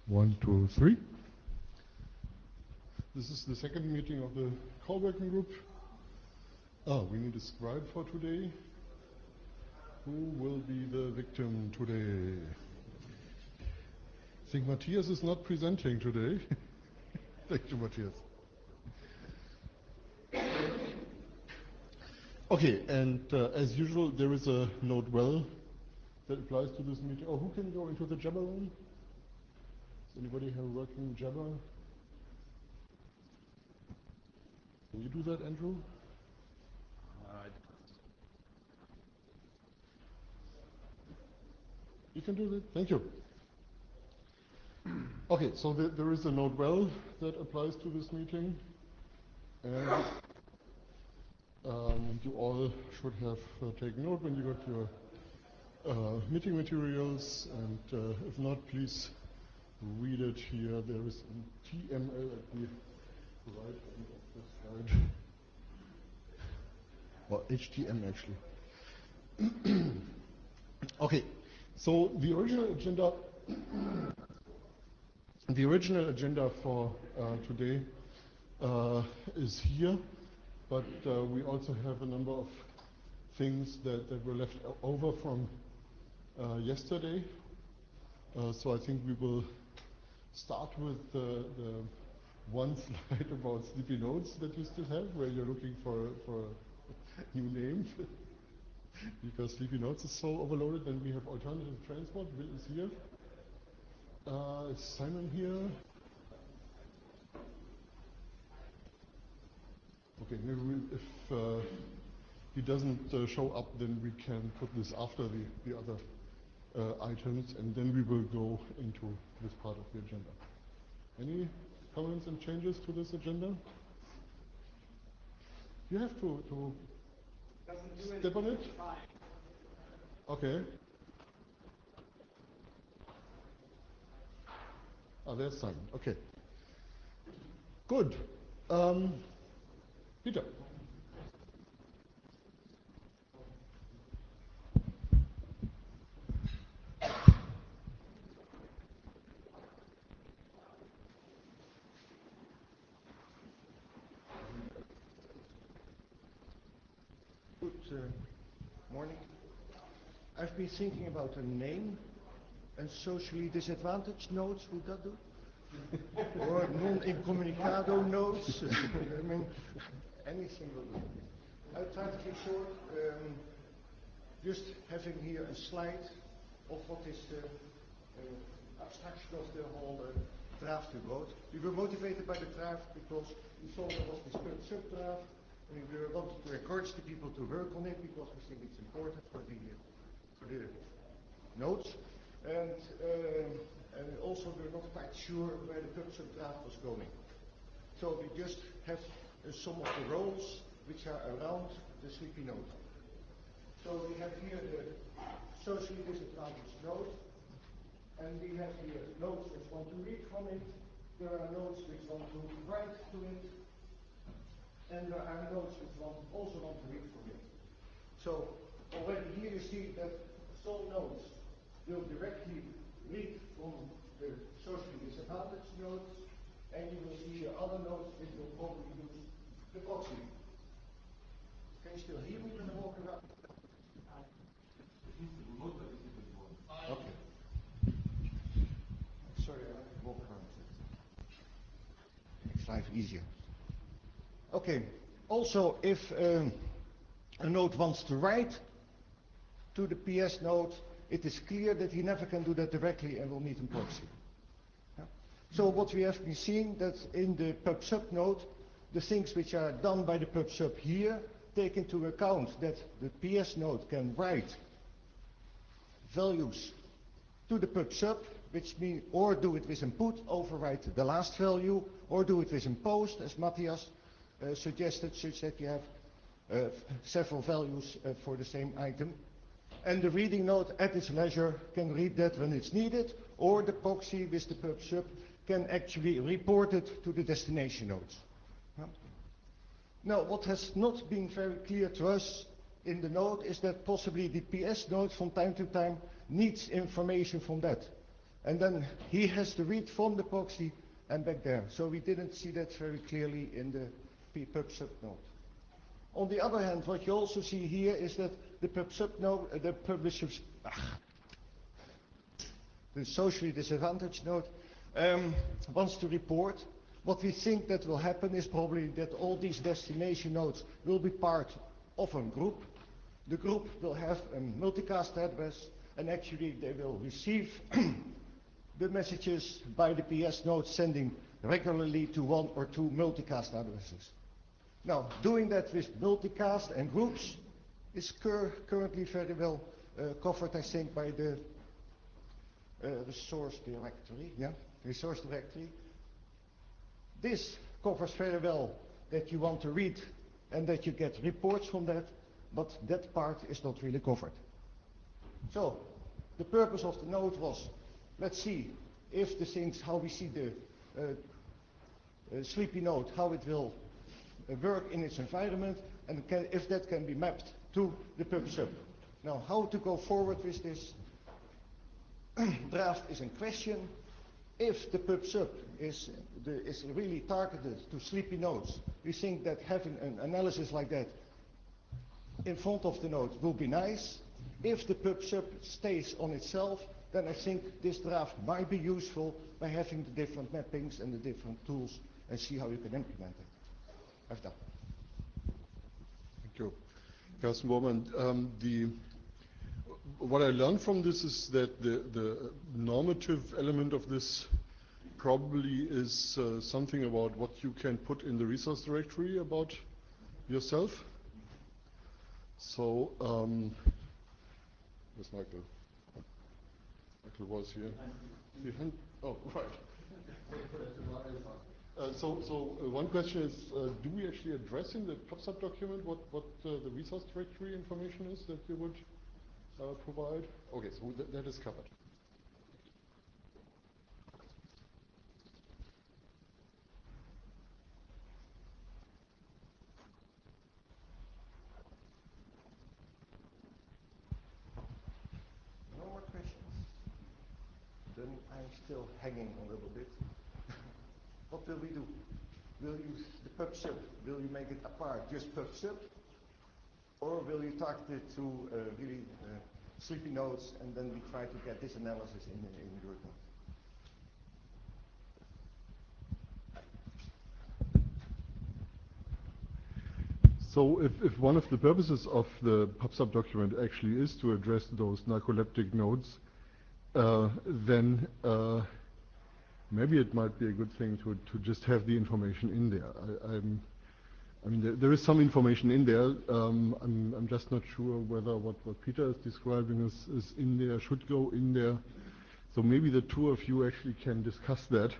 One, two, three. This is the second meeting of the co-working group. We need a scribe for today. Who will be the victim today? I think Matthias is not presenting today. Thank you, Matthias. Okay, and as usual, there is a note well that applies to this meeting. Oh, who can go into the Jabber room? Does anybody have working Jabber? Can you do that, Andrew? You can do that? Thank you. Okay, so there is a note well that applies to this meeting. And you all should have taken note when you got your meeting materials. And if not, please read it here. There is a TML at the right end of the slide. Or HTM, actually. Okay, so the original agenda for today is here, but we also have a number of things that were left over from yesterday. So I think we will start with the one slide about sleepy notes that you still have, where you're looking for a new name. Because sleepy notes is so overloaded. Then we have alternative transport. Will is here. Is Simon here? Okay, maybe if he doesn't show up, then we can put this after the other items, and then we will go into this part of the agenda. Any comments and changes to this agenda? You have to step on it? Okay. There's Simon. Okay. Good. Peter. Good morning. I've been thinking about a name, and socially disadvantaged nodes, would that do? Or non-incommunicado nodes? I mean, anything will do. I'll try to keep short. Just having here a slide of what is the abstraction of the whole draft we wrote. We were motivated by the draft because we saw there was this sub-draft. We wanted to encourage the people to work on it because we think it's important for the notes. And also we're not quite sure where the PubSub draft was going. So we just have some of the roles which are around the sleepy node. So we have here the socially disadvantaged node, and we have here nodes which want to read from it. There are nodes which want to write to it. And there are nodes which also want to read from it. So already here you see that some nodes will directly read from the socially disadvantaged nodes, and you will see other nodes which will probably use the proxy. Can you still hear me when I walk around? Okay. Sorry, I have to walk around. Makes life easier. Okay, also if a node wants to write to the PS node, it is clear that he never can do that directly and will need a proxy. Yeah. So what we have been seeing that in the PubSub node, the things which are done by the PubSub here take into account that the PS node can write values to the PubSub, which means or do it with input, overwrite the last value, or do it with impost, as Matthias suggested, such that you have several values for the same item. And the reading node at its leisure can read that when it's needed, or the proxy with the PubSub can actually report it to the destination nodes. Now, what has not been very clear to us in the node is that possibly the PS node from time to time needs information from that. And then he has to read from the proxy and back there. So we didn't see that very clearly in the pub sub node. On the other hand, what you also see here is that the pub sub node, the publishers, the socially disadvantaged node, wants to report. What we think that will happen is probably that all these destination nodes will be part of a group. The group will have a multicast address, and actually they will receive the messages by the PS node sending regularly to one or two multicast addresses. Now, doing that with multicast and groups is currently very well covered, I think, by the resource directory. Yeah, resource directory. This covers very well that you want to read and that you get reports from that, but that part is not really covered. So, the purpose of the node was, let's see if the things, how we see the sleepy node, how it will work in its environment, and if that can be mapped to the pub sub. Now, how to go forward with this draft is in question. If the pub sub is really targeted to sleepy nodes, we think that having an analysis like that in front of the node will be nice. If the pub sub stays on itself, then I think this draft might be useful by having the different mappings and the different tools and see how you can implement it. I've done. Thank you. Carsten Bormann, what I learned from this is that the normative element of this probably is something about what you can put in the resource directory about yourself. So, where's Michael? Michael was here. Oh, right. One question is, do we actually address in the PubSub document what the resource directory information is that you would provide? Okay, so that is covered. No more questions? Then I'm still hanging a little bit. What will we do? Will you, the pub sub, will you make it apart, just pub sub? Or will you target it to really sleepy nodes, and then we try to get this analysis in your node? So if one of the purposes of the PubSub document actually is to address those narcoleptic nodes, then maybe it might be a good thing to just have the information in there. I mean, there is some information in there. I'm just not sure whether what Peter is describing is in there, should go in there. So maybe the two of you actually can discuss that.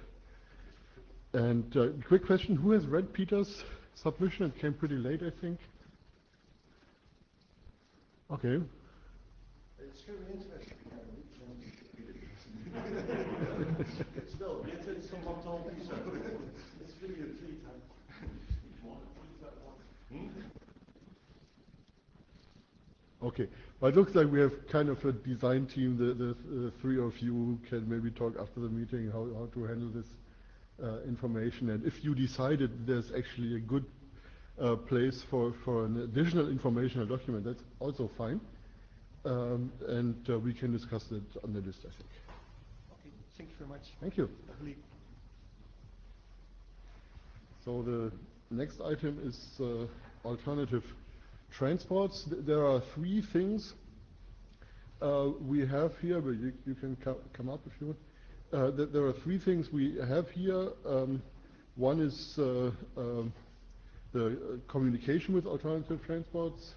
And quick question, who has read Peter's submission? It came pretty late, I think. Okay. It's really interesting. It's someone told me so. It's really a treat. Okay, well, it looks like we have kind of a design team. The three of you can maybe talk after the meeting how to handle this information. And if you decided there's actually a good place for an additional informational document, that's also fine. And we can discuss it on the list, I think. Okay, thank you very much. Thank you. So the next item is alternative transports. There are three things we have here, but you can come up if you want. There are three things we have here. One is the communication with alternative transports.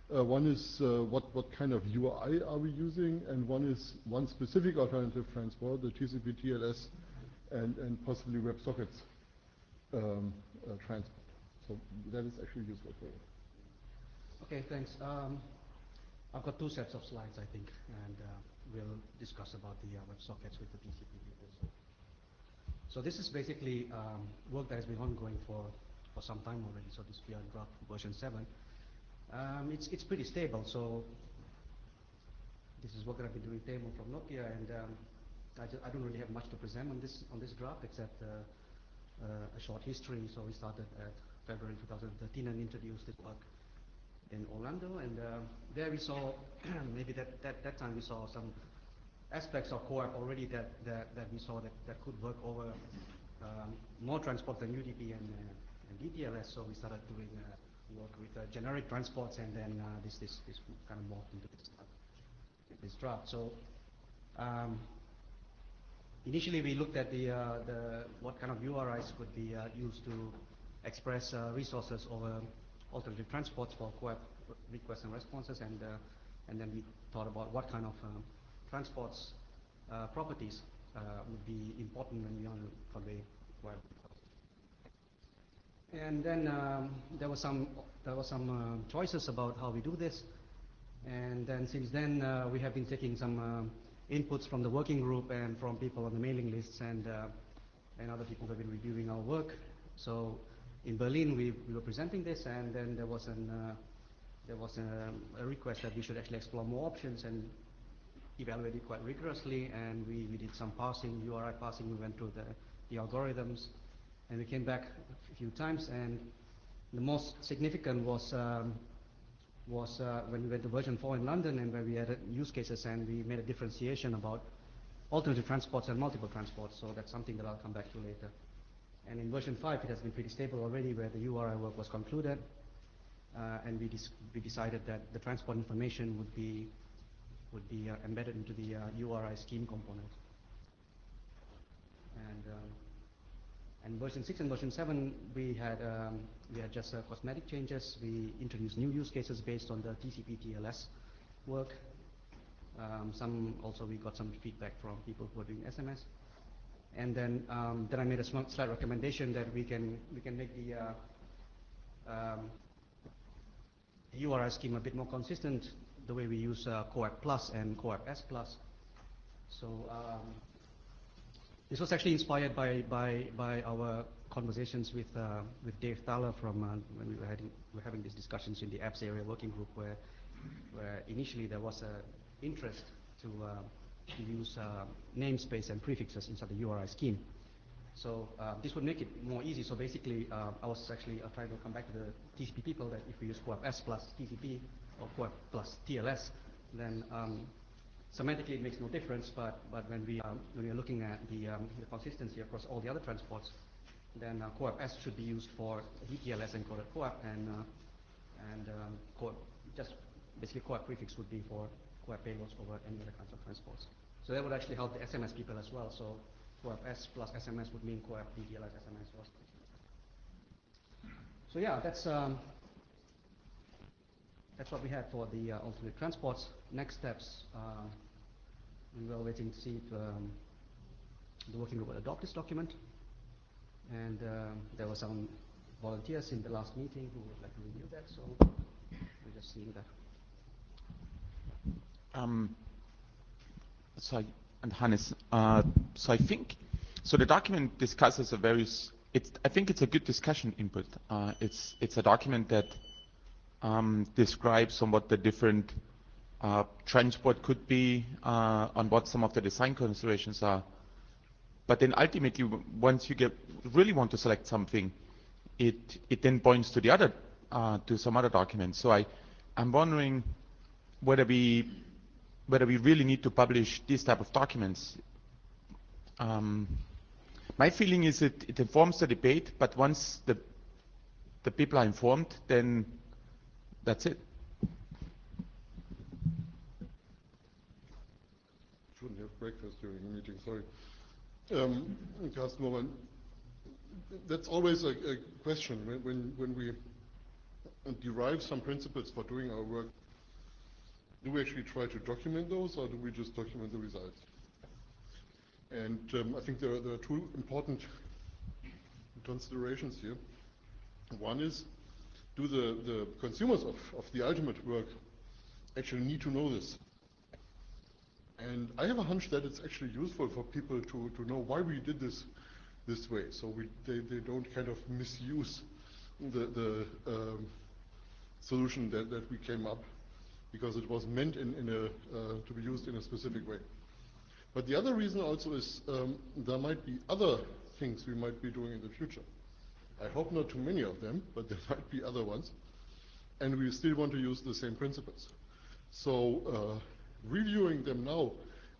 One is what kind of UI are we using, and one is one specific alternative transport, the TCP TLS, and possibly WebSockets transport. So that is actually useful for you. Okay, thanks. I've got two sets of slides, I think, and we'll discuss about the WebSockets with the TCP people. So this is basically work that has been ongoing for some time already. So we are in draft version 7. It's pretty stable. So this is work that I've been doing, Teemu from Nokia, and I don't really have much to present on this draft except a short history. So we started at February 2013 and introduced this work in Orlando, and there we saw maybe that time we saw some aspects of CoAP already that we saw that could work over more transport than UDP and DTLS. So we started doing work with generic transports, and then this kind of morphed into this draft. So initially we looked at what kind of URIs could be used to express resources over alternative transports for CoAP requests and responses, and then we thought about what kind of transports properties would be important when we want to convey CoAP. And then there was some choices about how we do this, and then since then we have been taking some inputs from the working group and from people on the mailing lists, and other people who have been reviewing our work. So in Berlin we were presenting this, and then there was a request that we should actually explore more options and evaluate it quite rigorously, and we did some parsing, URI parsing. We went through the algorithms, and we came back a few times, and the most significant was when we went to version 4 in London, and where we added use cases and we made a differentiation about alternative transports and multiple transports. So that's something that I'll come back to later. And in version 5 it has been pretty stable already, where the URI work was concluded, and we decided that the transport information would be embedded into the URI scheme component. And version 6 and version 7 we had just cosmetic changes. We introduced new use cases based on the TCP TLS work. We got some feedback from people who are doing SMS. And then I made a slight recommendation that we can make the URI scheme a bit more consistent, the way we use CoAP Plus and CoAP S Plus. So this was actually inspired by our conversations with Dave Thaler from when we were having these discussions in the apps area working group, where initially there was an interest to use namespace and prefixes inside the URI scheme. So this would make it more easy. So basically, I was actually trying to come back to the TCP people that if we use CoAP S plus TCP or CoAP plus TLS, then semantically it makes no difference. But when we are looking at the consistency across all the other transports, then CoAP S should be used for DTLS encoded CoAP, and just basically CoAP prefix would be for CoAP payloads over any other kinds of transports. So that would actually help the SMS people as well. So CoAP S plus SMS would mean CoAP DTLS SMS was. So yeah, that's what we had for the alternate transports. Next steps, we were waiting to see if the working group would adopt this document, and there were some volunteers in the last meeting who would like to review that. So we're just seeing that. And Hannes, so I think, so the document discusses I think it's a good discussion input. It's a document that describes on what the different transport could be, on what some of the design considerations are. But then ultimately, once you really want to select something, it then points to the other, to some other documents. So I'm wondering whether we really need to publish these type of documents. My feeling is it informs the debate, but once the people are informed, then that's it. Shouldn't have breakfast during the meeting, sorry. Carsten, that's always a question when we derive some principles for doing our work. Do we actually try to document those, or do we just document the results? And I think there are two important considerations here. One is, do the consumers of the ultimate work actually need to know this? And I have a hunch that it's actually useful for people to know why we did this way, so they don't kind of misuse the solution that we came up, because it was meant to be used in a specific way. But the other reason also is there might be other things we might be doing in the future. I hope not too many of them, but there might be other ones. And we still want to use the same principles. So reviewing them now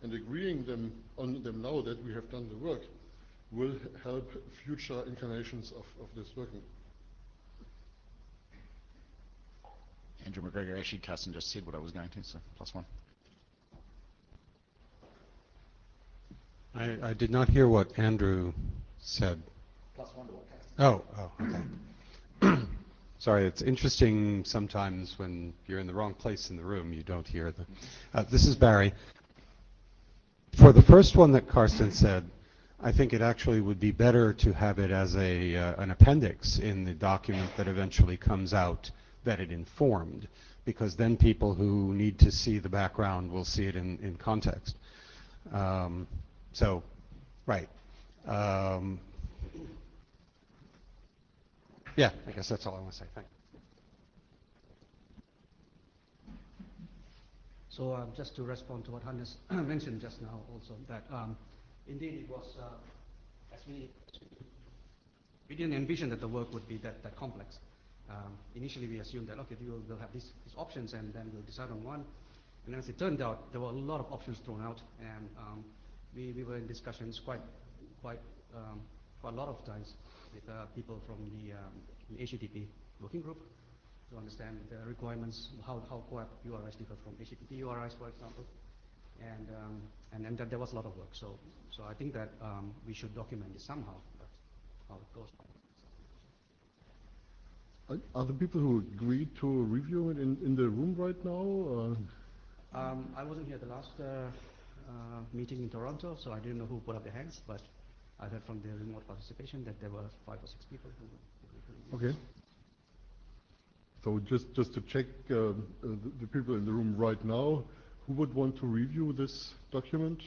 and agreeing on them now that we have done the work will help future incarnations of this working. Andrew McGregor, actually, Carsten just said what I was going to, so +1. I did not hear what Andrew said. +1 to what Carsten. Okay. Sorry, it's interesting sometimes when you're in the wrong place in the room, you don't hear the... this is Barry. For the first one that Carsten said, I think it actually would be better to have it as an appendix in the document that eventually comes out that it informed, because then people who need to see the background will see it in context. So, right. Yeah, I guess that's all I want to say. Thank you. So just to respond to what Hannes mentioned just now also, that indeed it was, as we didn't envision that the work would be that complex. Initially we assumed that, okay, we'll have these options and then we'll decide on one. And as it turned out, there were a lot of options thrown out, and we were in discussions quite a lot of times with people from the HTTP working group to understand the requirements, how CoAP URIs differ from HTTP URIs, for example, and then there was a lot of work. So I think that we should document this somehow, but how it goes. Are the people who agreed to review it in the room right now? I wasn't here the last meeting in Toronto, so I didn't know who put up their hands, but I heard from the remote participation that there were 5 or 6 people who Okay. So just to check the people in the room right now, who would want to review this document?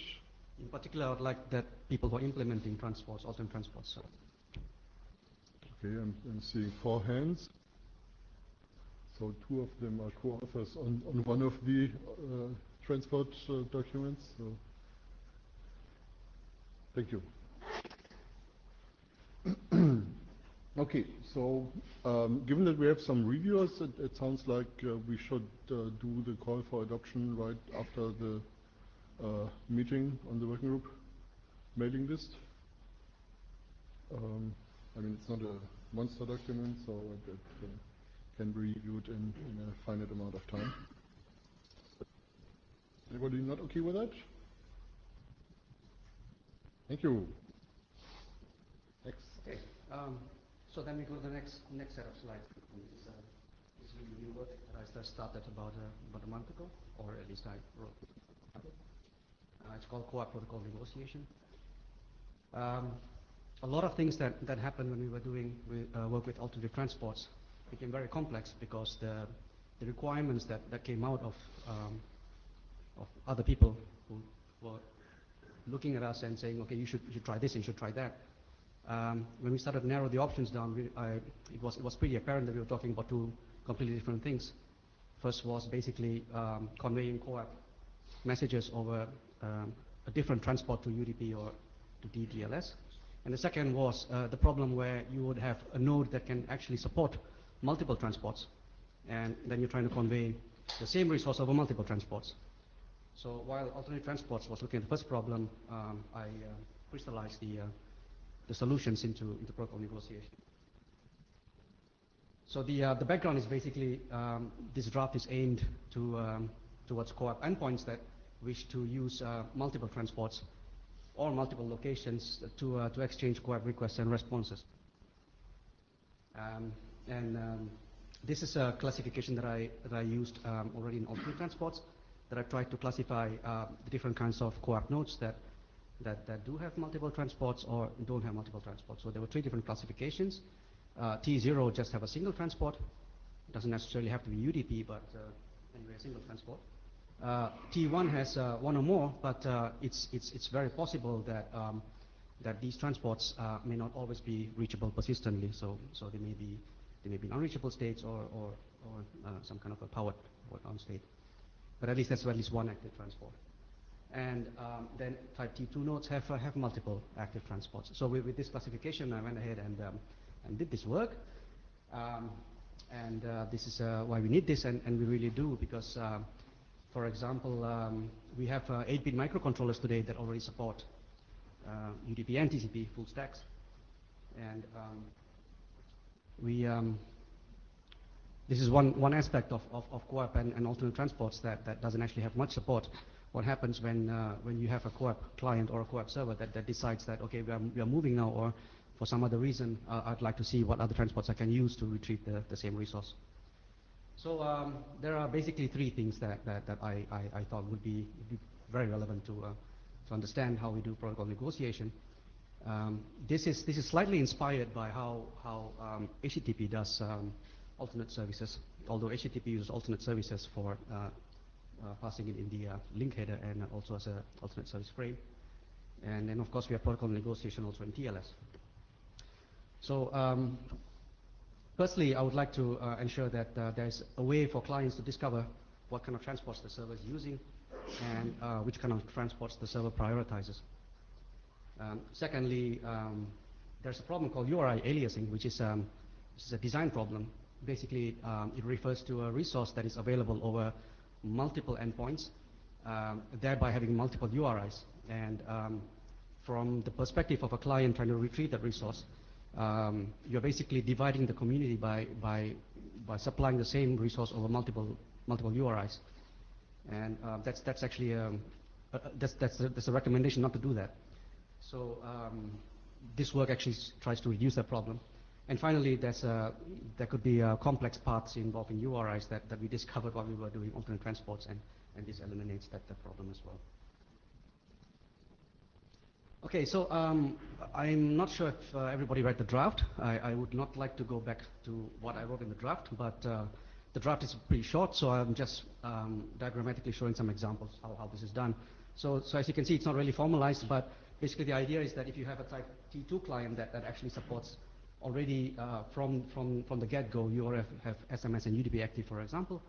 In particular, I would like that people who are implementing transports, alternate transports. So. Okay, I'm seeing 4 hands. So 2 of them are co-authors on one of the transport documents. So thank you. Okay, so given that we have some reviewers, it sounds like we should do the call for adoption right after the meeting on the working group mailing list. I mean, it's not a monster document, so it can be reviewed in a finite amount of time. Anybody not okay with that? Thank you. Next. Okay. So then we go to the next set of slides. This review work that I started about a month ago, or at least I wrote. It's called CoAP Protocol Negotiation. A lot of things that happened when we were doing work with alternative transports became very complex because the requirements that came out of other people who were looking at us and saying, okay, you should try this, you should try that. When we started to narrow the options down, it was pretty apparent that we were talking about 2 completely different things. First was basically conveying CoAP messages over a different transport to UDP or to DDLS. And the second was the problem where you would have a node that can actually support multiple transports, and then you're trying to convey the same resource over multiple transports. So while alternate transports was looking at the first problem, I crystallized the solutions into protocol negotiation. So the background is basically this draft is aimed towards CoAP endpoints that wish to use multiple transports or multiple locations to exchange CoAP requests and responses. This is a classification that I used already in alternate transports, that I tried to classify the different kinds of CoAP nodes that do have multiple transports or don't have multiple transports. So there were 3 different classifications. T0 just have a single transport. It doesn't necessarily have to be UDP, but anyway, a single transport. T1 has 1 or more, but it's very possible that these transports may not always be reachable persistently. So they may be in unreachable states or some kind of a powered down state. But at least that's at least 1 active transport. And then type T2 nodes have multiple active transports. So with this classification, I went ahead and did this work. This is why we need this, and we really do, because, for example, we have 8-bit microcontrollers today that already support UDP and TCP full stacks. And this is one aspect of co-op and alternate transports that doesn't actually have much support. What happens when you have a co-op client or a co-op server that decides that, okay, we are moving now, or for some other reason, I'd like to see what other transports I can use to retrieve the same resource. So there are basically 3 things that I thought would be very relevant to understand how we do protocol negotiation. This is slightly inspired by how HTTP does alternate services, although HTTP uses alternate services for passing it in the link header and also as an alternate service frame. And then, of course, we have protocol negotiation also in TLS. So firstly, I would like to ensure that there's a way for clients to discover what kind of transports the server is using and which kind of transports the server prioritizes. Secondly, there's a problem called URI aliasing, which is a design problem. Basically, it refers to a resource that is available over multiple endpoints, thereby having multiple URIs. And from the perspective of a client trying to retrieve that resource, you're basically dividing the community by supplying the same resource over multiple URIs. And that's actually that's a recommendation not to do that. So this work actually tries to reduce that problem. And finally, there could be complex paths involving URIs that we discovered while we were doing alternate transports, and this eliminates that problem as well. Okay, so I'm not sure if everybody read the draft. I would not like to go back to what I wrote in the draft, but the draft is pretty short, so I'm just diagrammatically showing some examples how this is done. So as you can see, it's not really formalized, but basically the idea is that if you have a type T2 client that actually supports already from the get-go, you already have SMS and UDP active, for example,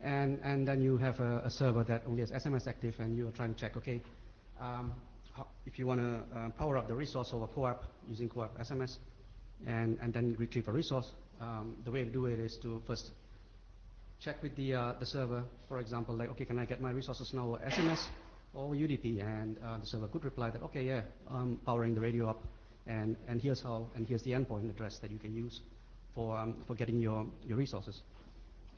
and then you have a server that only has SMS active, and you're trying to check, okay, if you want to power up the resource over co-op using co-op SMS and then retrieve a resource, the way to do it is to first check with the server, for example, like, okay, can I get my resources now over SMS or UDP? And the server could reply that, okay, yeah, I'm powering the radio up, and here's how, and here's the endpoint address that you can use for getting your resources.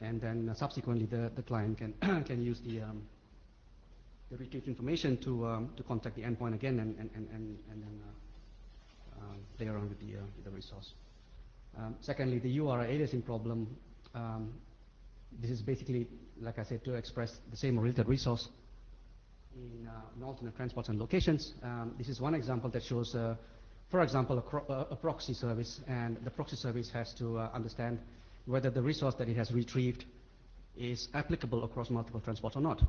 And then subsequently, the client can use the retrieved information to contact the endpoint again and then play around with the resource. Secondly, the URI aliasing problem. This is basically, like I said, to express the same related resource in alternate transports and locations. This is one example that shows, for example, a proxy service, and the proxy service has to understand whether the resource that it has retrieved is applicable across multiple transports or not.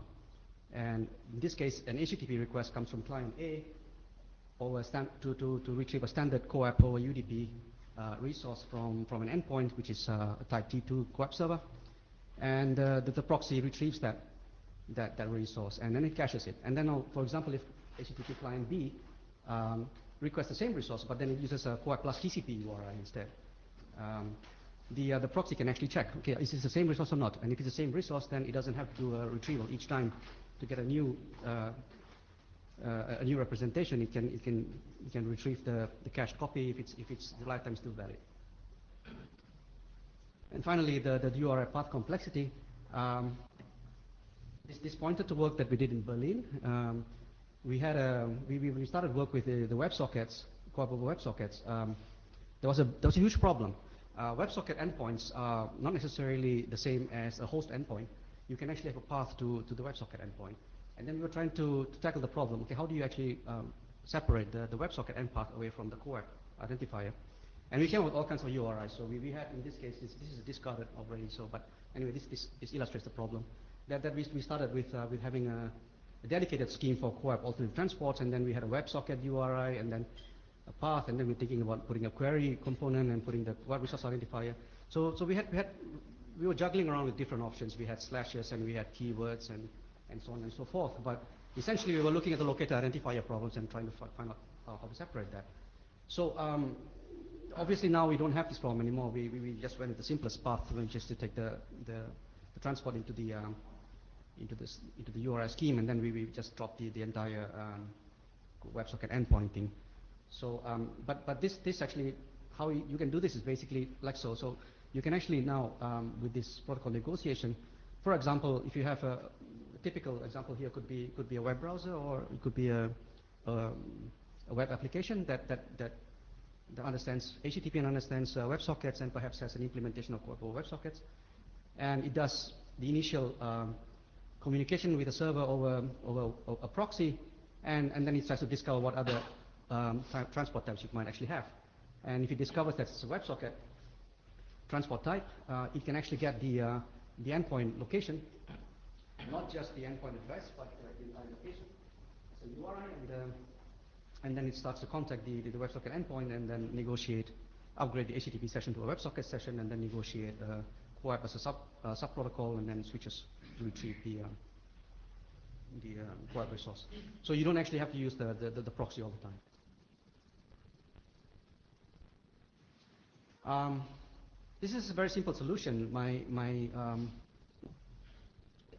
And in this case, an HTTP request comes from client A over to retrieve a standard co-op over UDP resource from an endpoint, which is a type T2 co-op server, and the proxy retrieves that resource, and then it caches it. And then, for example, if HTTP client B requests the same resource, but then it uses a co-op plus TCP URI instead, the proxy can actually check, okay, is this the same resource or not? And if it's the same resource, then it doesn't have to do a retrieval each time to get a new representation. It can retrieve the cached copy if it's the lifetime still valid. And finally, the URI path complexity. This pointed to work that we did in Berlin. We started work with the WebSockets, co-op over WebSockets. There was a huge problem. WebSocket endpoints are not necessarily the same as a host endpoint. You can actually have a path to the WebSocket endpoint. And then we were trying to tackle the problem. Okay, how do you actually separate the WebSocket end path away from the co-op identifier? And we came up with all kinds of URIs. So we had, in this case, this is discarded already. So, but anyway, this illustrates the problem. That we started with having a dedicated scheme for co-op alternate transports, and then we had a WebSocket URI, and then a path, and then we're thinking about putting a query component and putting the co-op resource identifier. So we were juggling around with different options. We had slashes and we had keywords, and and so on and so forth. But essentially, we were looking at the locator identifier problems and trying to find out how to separate that. So obviously now we don't have this problem anymore. We just went with the simplest path, which is to take the transport into the URI scheme, and then we just drop the entire WebSocket endpoint thing. So, but this actually, how you can do this is basically like so. So you can actually now, with this protocol negotiation, for example, if you have a typical example here could be a web browser, or it could be a web application that understands HTTP and understands WebSockets, and perhaps has an implementation of WebSockets, and it does the initial communication with the server over a proxy, and then it tries to discover what other transport types you might actually have. And if it discovers that it's a WebSocket transport type, it can actually get the endpoint location, not just the endpoint address, but the entire location. It's a URI, and then it starts to contact the WebSocket endpoint, and then negotiate, upgrade the HTTP session to a WebSocket session, and then negotiate CoAP as a sub protocol, and then switches to retrieve the CoAP resource. So you don't actually have to use the proxy all the time. This is a very simple solution.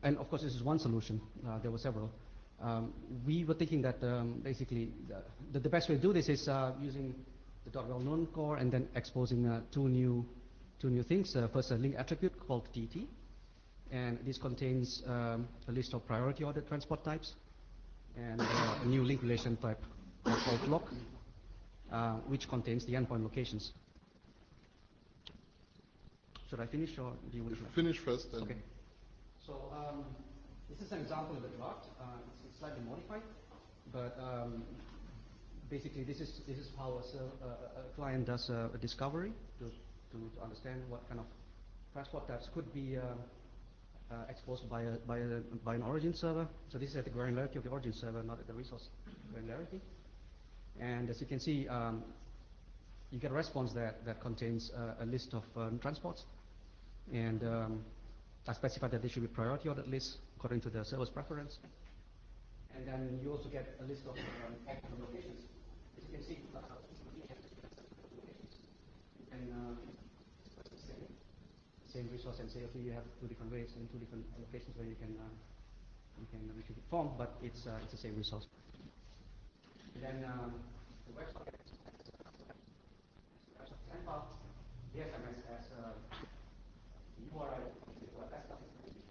And of course this is one solution. There were several. We were thinking that basically the best way to do this is using the .well-known core and then exposing two new things. First, a link attribute called TT, and this contains a list of priority ordered transport types, and a new link relation type called lock, which contains the endpoint locations. Should I finish, or do you want to finish first? Then. Okay. So this is an example of the draft. It's slightly modified, but basically this is how a client does a discovery to understand what kind of transport types could be exposed by an origin server. So this is at the granularity of the origin server, not at the resource granularity. And as you can see, you get a response that contains a list of transports, and I specified that they should be priority ordered lists according to the server's preference. And then you also get a list of optimal locations. As you can see, and same resource, and say, okay, you have two different ways and two different locations where you can retrieve it from, but it's the same resource. And then the WebSocket endpoint, the SMS as URI for desktop,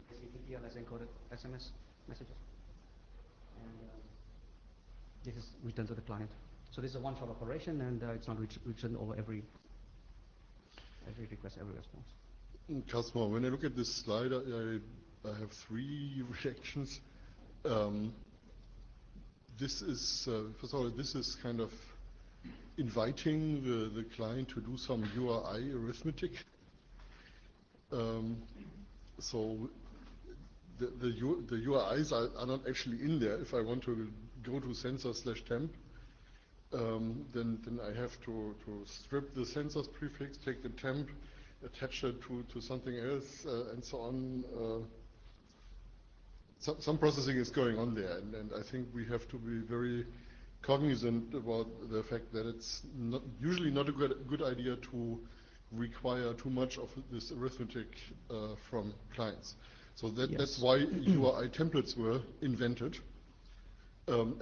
basically TLS encoded SMS messages, and this is returned to the client. So this is a one-shot operation, and it's not returned over every request, every response. Cosmo, when I look at this slide, I have three reactions. This is, first of all, this is kind of inviting the client to do some URI arithmetic. So the URIs are not actually in there. If I want to go to sensor/temp, then I have to strip the sensors prefix, take the temp, attach it to something else, and so on. Some processing is going on there, and I think we have to be very cognizant about the fact that it's usually not a good idea to require too much of this arithmetic from clients. So that's why URI templates were invented,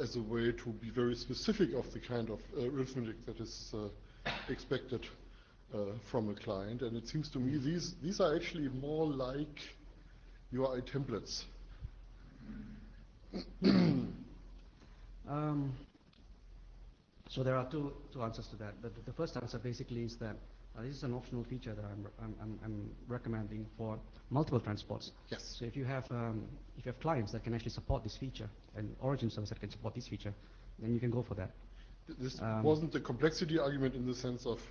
as a way to be very specific of the kind of arithmetic that is expected from a client. And it seems to me these are actually more like URI templates. So there are two answers to that. The first answer basically is that this is an optional feature that I'm recommending for multiple transports. Yes. So if you have clients that can actually support this feature, and origin servers that can support this feature, then you can go for that. This wasn't the complexity argument in the sense of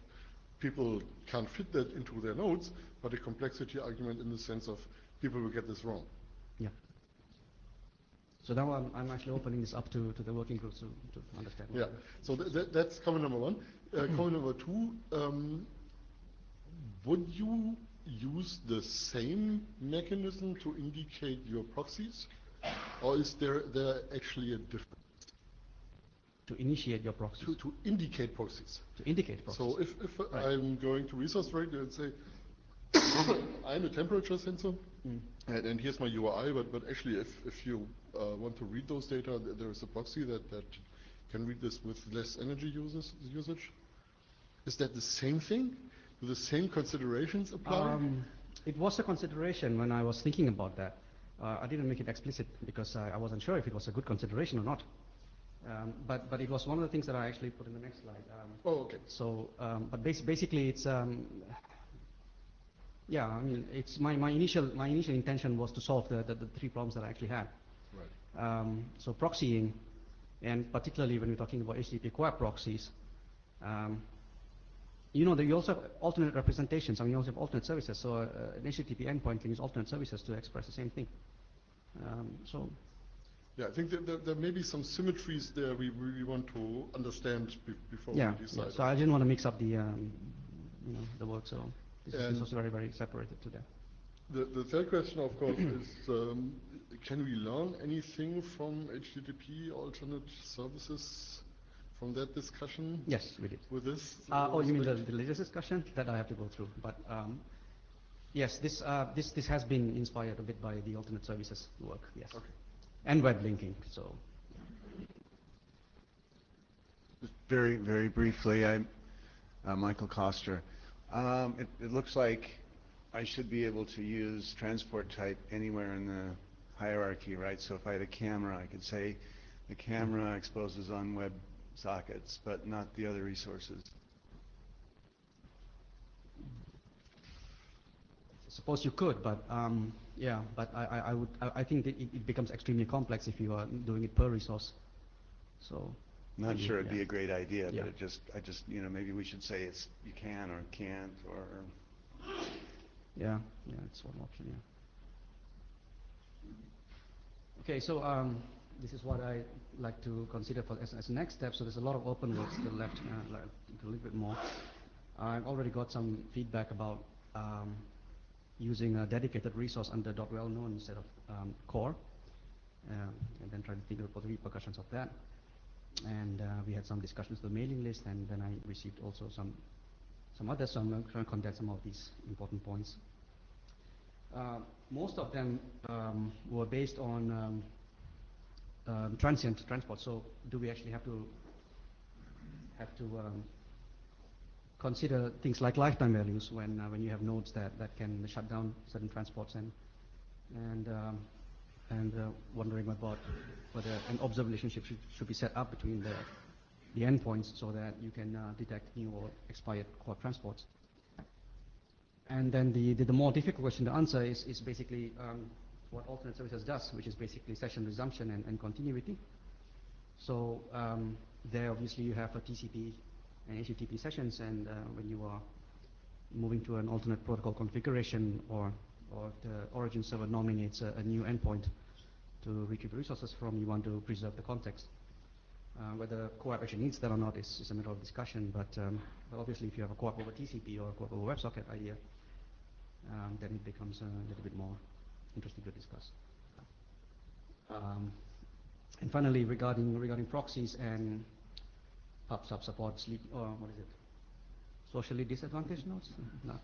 people can't fit that into their nodes, but a complexity argument in the sense of people will get this wrong. Yeah. So now I'm actually opening this up to the working groups to understand. Yeah. So that's comment number one. Comment number two. Would you use the same mechanism to indicate your proxies? Or is there actually a difference? To initiate your proxies. To indicate proxies. To indicate proxies. So if Right. I'm going to resource radio and say, I'm a temperature sensor, and here's my URI, but actually if you want to read those data, there is a proxy that can read this with less energy usage. Is that the same thing? Do the same considerations apply? It was a consideration when I was thinking about that. I didn't make it explicit because I wasn't sure if it was a good consideration or not. But it was one of the things that I actually put in the next slide. Oh, okay. So, but basically, it's yeah. I mean, it's my initial intention was to solve the three problems that I actually had. Right. So proxying, and particularly when we're talking about HTTP CoAP proxies, you know that you also have alternate representations. I mean, you also have alternate services. So an HTTP endpoint can use alternate services to express the same thing. So. Yeah, I think that there may be some symmetries there we really want to understand before we decide. Yeah. So I didn't want to mix up the, you know, the work. So this was very, very separated to that. The third question, of course, is can we learn anything from HTTP alternate services from that discussion? Yes, we did. With this? Oh, you mean the latest discussion? That I have to go through. But yes, this has been inspired a bit by the alternate services work. Yes. Okay. And web linking. So. Just very, very briefly, I'm Michael Koster. It looks like I should be able to use transport type anywhere in the hierarchy, right? So if I had a camera, I could say the camera exposes on web sockets, but not the other resources. Suppose you could, but yeah, but I think that it becomes extremely complex if you are doing it per resource. So. Not sure it'd be a great idea, Yeah. but I just, you know, maybe we should say you can or can't or. Yeah, it's one option. Yeah. Okay, so this is what I like to consider as next step. So there's a lot of open work still left. Like a little bit more. I've already got some feedback about using a dedicated resource under .well known instead of core, and then trying to figure out what the repercussions of that. And we had some discussions with the mailing list, and then I received also some others. So I'm trying to condense some of these important points. Most of them were based on transient transport. So do we actually have to consider things like lifetime values when you have nodes that can shut down certain transports and wondering about whether an observed relationship should be set up between the endpoints so that you can detect new or expired core transports. And then the more difficult question to answer is basically what alternate services does, which is basically session resumption and continuity. So there obviously you have a TCP and HTTP sessions, and when you are moving to an alternate protocol configuration or the origin server nominates a new endpoint to retrieve resources from, you want to preserve the context. Whether CoAP actually needs that or not is a matter of discussion, but obviously if you have a CoAP over TCP or a CoAP over WebSocket idea, then it becomes a little bit more interesting to discuss. And finally, regarding proxies and PubSub support sleep, or what is it? Socially disadvantaged nodes? No.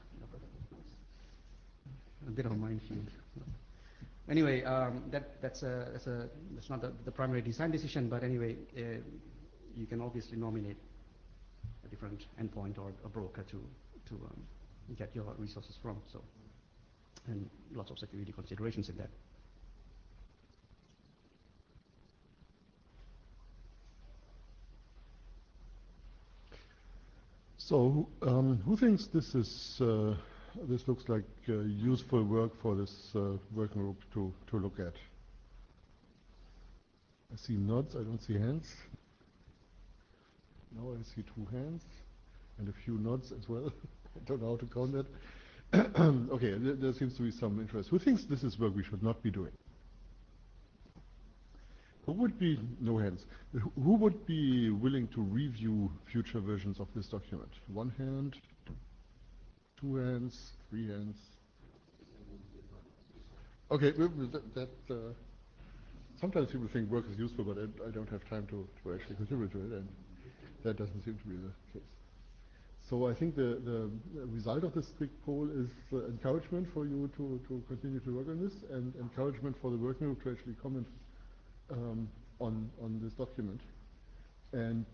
A bit of a minefield. Anyway, that's not the primary design decision, but anyway, you can obviously nominate a different endpoint or a broker to get your resources from. So, and lots of security considerations in that. So, who thinks this looks like useful work for this working group to look at? I see nods, I don't see hands. Now I see 2 hands and a few nods as well. I don't know how to count that. Okay, there seems to be some interest. Who thinks this is work we should not be doing? Who would be, no hands, who would be willing to review future versions of this document? 1 hand, 2 hands, 3 hands. Okay, sometimes people think work is useful, but I don't have time to actually contribute to it, and that doesn't seem to be the case. So I think the result of this strict poll is encouragement for you to continue to work on this, and encouragement for the working group to actually comment on this document. And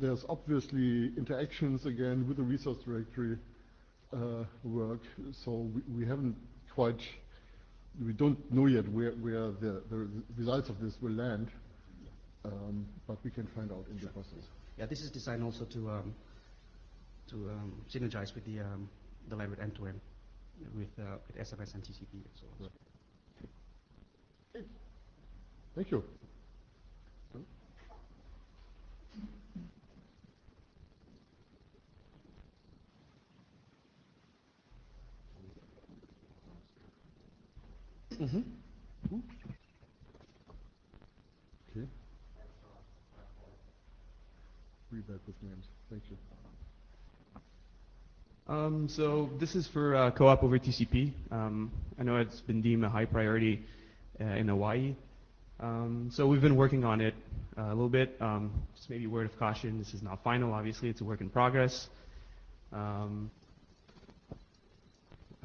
there's obviously interactions again with the resource directory work, so we haven't quite, we don't know yet where the results of this will land, but we can find out in the process. Yeah, this is designed also to synergize with the language end-to-end with SMS and TCP and so on. Right. Okay. Thank you. Mm-hmm. Okay. Read that with names. Thank you. So this is for co-op over TCP. I know it's been deemed a high priority in Hawaii. So we've been working on it a little bit. Just maybe a word of caution, this is not final, obviously, it's a work in progress.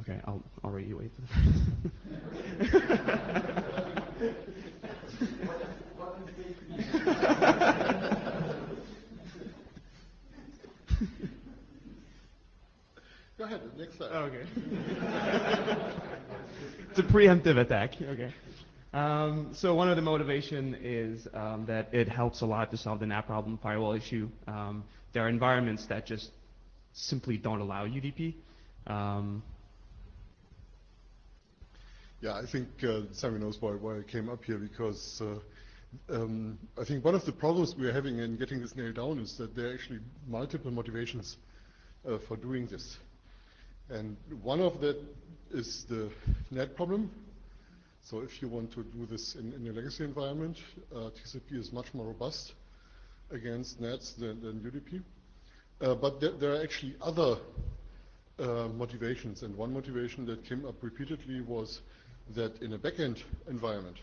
Okay, I'll already wait for Go ahead, next slide. Okay. It's a preemptive attack, okay. So one of the motivation is that it helps a lot to solve the NAT problem firewall issue. There are environments that just simply don't allow UDP. Yeah, I think Sami knows why I came up here, because I think one of the problems we're having in getting this nailed down is that there are actually multiple motivations for doing this. And one of that is the NAT problem. So if you want to do this in a legacy environment, TCP is much more robust against NATs than UDP. But there are actually other motivations, and one motivation that came up repeatedly was that in a backend environment,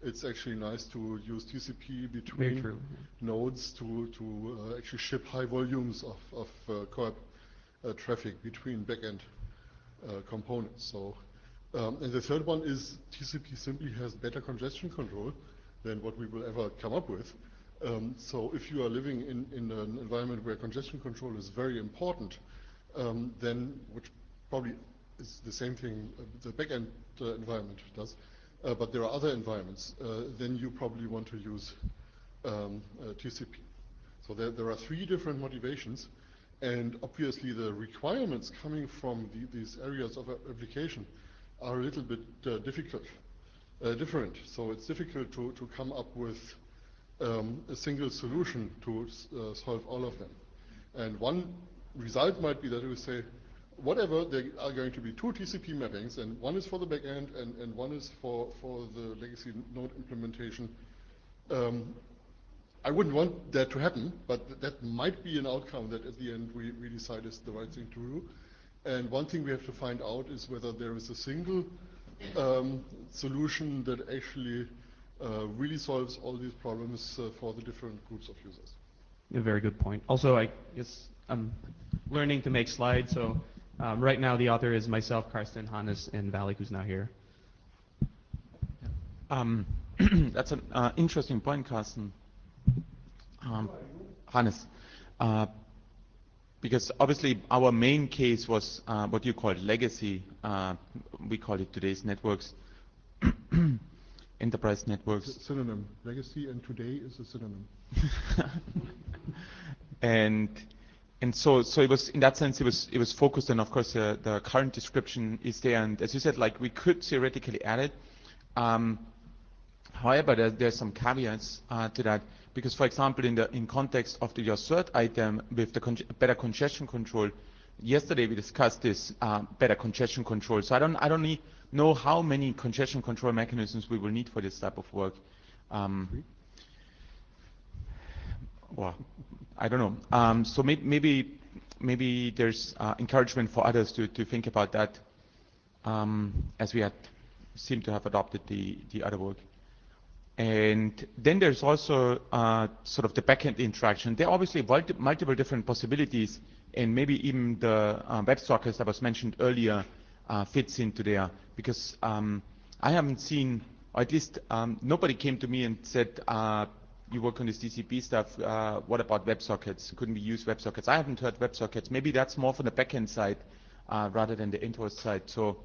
it's actually nice to use TCP between nodes to actually ship high volumes of co-op traffic between backend components. So, and the third one is TCP simply has better congestion control than what we will ever come up with. So if you are living in an environment where congestion control is very important, then, which probably is the same thing the backend environment does, but there are other environments, then you probably want to use TCP. So there are three different motivations, and obviously the requirements coming from these areas of application are a little bit different. So it's difficult to come up with a single solution to solve all of them. And one result might be that we say, whatever, there are going to be two TCP mappings, and one is for the backend and one is for the legacy node implementation. I wouldn't want that to happen, but that might be an outcome that at the end we decide is the right thing to do. And one thing we have to find out is whether there is a single solution that actually really solves all these problems for the different groups of users. A very good point. Also, I guess I'm learning to make slides, so right now the author is myself, Karsten, Hannes, and Valik, who's now here. That's an interesting point, Carsten. Hannes, because obviously our main case was what you call legacy. We call it today's networks, enterprise networks. Synonym. Legacy and today is a synonym. And so it was, in that sense, it was focused, and of course the current description is there, and as you said, like, we could theoretically add it. However, there's some caveats to that, because, for example, in context of your third item with the better congestion control, yesterday we discussed this better congestion control. So I don't know how many congestion control mechanisms we will need for this type of work. Well, I don't know. So maybe there's encouragement for others to think about that, as we seem to have adopted the other work. And then there's also sort of the backend interaction. There are obviously multiple different possibilities, and maybe even the WebSockets that was mentioned earlier fits into there, because I haven't seen, or at least nobody came to me and said, you work on this TCP stuff, what about WebSockets? Couldn't we use WebSockets? I haven't heard WebSockets. Maybe that's more from the backend side rather than the endhost side. So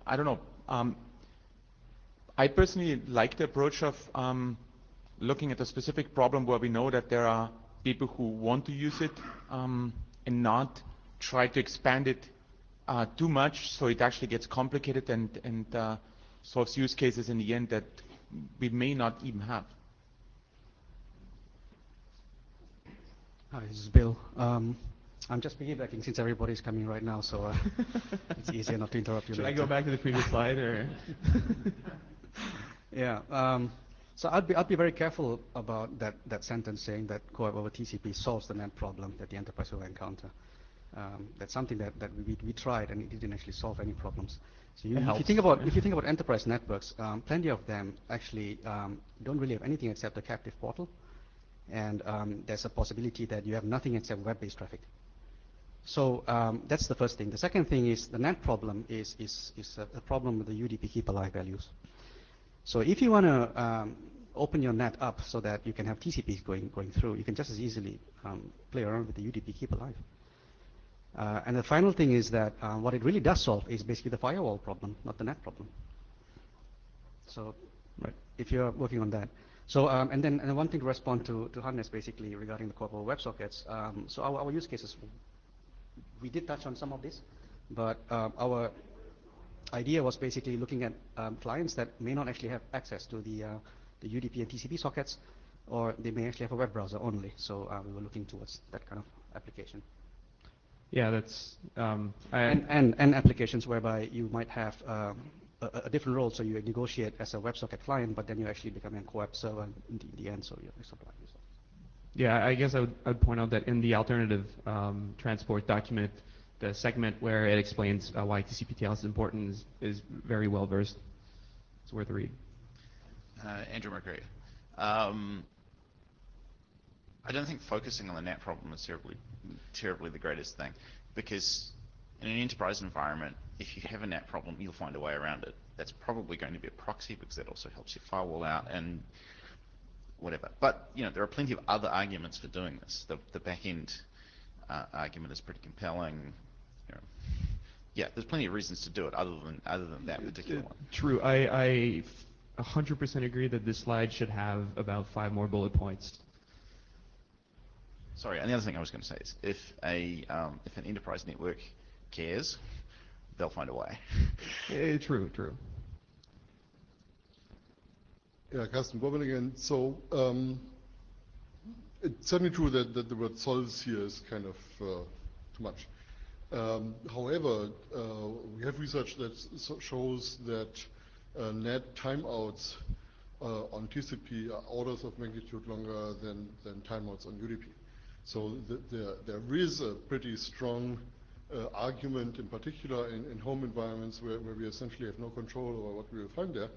I don't know. I personally like the approach of looking at a specific problem where we know that there are people who want to use it and not try to expand it too much so it actually gets complicated and solves use cases in the end that we may not even have. Hi, this is Bill. I'm just piggybacking since everybody's coming right now, so it's easier not to interrupt you. Should later. I go back to the previous slide, or? Yeah. So I'd be very careful about that sentence saying that co-op over TCP solves the net problem that the enterprise will encounter. That's something that we tried, and it didn't actually solve any problems. So if you think about enterprise networks, plenty of them actually don't really have anything except a captive portal, and there's a possibility that you have nothing except web-based traffic. So that's the first thing. The second thing is the net problem is a problem with the UDP keep alive values. So if you want to open your net up so that you can have TCPs going through, you can just as easily play around with the UDP keep alive. And the final thing is that what it really does solve is basically the firewall problem, not the net problem. So if you're working on that. So and then one thing to respond to Hannes basically regarding the corporate WebSockets. So our use cases, we did touch on some of this, but our idea was basically looking at clients that may not actually have access to the UDP and TCP sockets, or they may actually have a web browser only. So we were looking towards that kind of application. Yeah, that's and applications whereby you might have a different role, so you negotiate as a WebSocket client, but then you actually become a co-op server in the end, so you supply yourself. Yeah, I guess I'd point out that in the alternative transport document, the segment where it explains why TCP/TL is important is very well versed. It's worth a read. Andrew McGregor. I don't think focusing on the net problem is terribly the greatest thing, because in an enterprise environment, if you have a net problem, you'll find a way around it. That's probably going to be a proxy, because that also helps your firewall out and whatever. But there are plenty of other arguments for doing this. The back-end argument is pretty compelling. Yeah, there's plenty of reasons to do it other than that particular one. True. I 100% agree that this slide should have about 5 more bullet points. Sorry, and the other thing I was going to say is if an enterprise network cares, they'll find a way. True. Yeah, Carsten Bobbin again. So it's certainly true that the word solves here is kind of too much. However, we have research that shows that net timeouts on TCP are orders of magnitude longer than timeouts on UDP. So there is a pretty strong argument, in particular in home environments where we essentially have no control over what we will find there.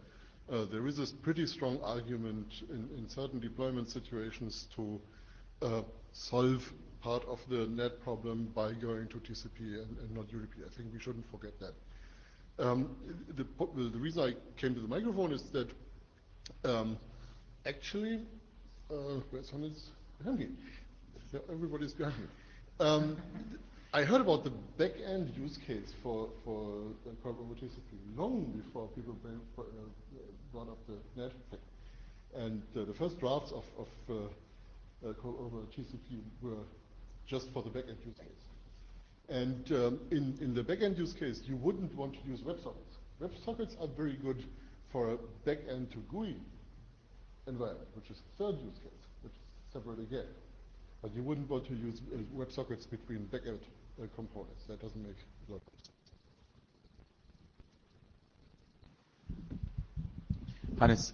There is this pretty strong argument in certain deployment situations to solve part of the net problem by going to TCP and not UDP. I think we shouldn't forget that. The reason I came to the microphone is that actually, where's Hannes? Behind me. Everybody's behind me. I heard about the back-end use case for over TCP long before people brought up the net thing. And the first drafts of over TCP were just for the back-end use case. And in the back-end use case, you wouldn't want to use WebSockets. WebSockets are very good for a back-end to GUI environment, which is the third use case, which is separate again. But you wouldn't want to use WebSockets between back-end components. That doesn't make a lot of sense. Hannes,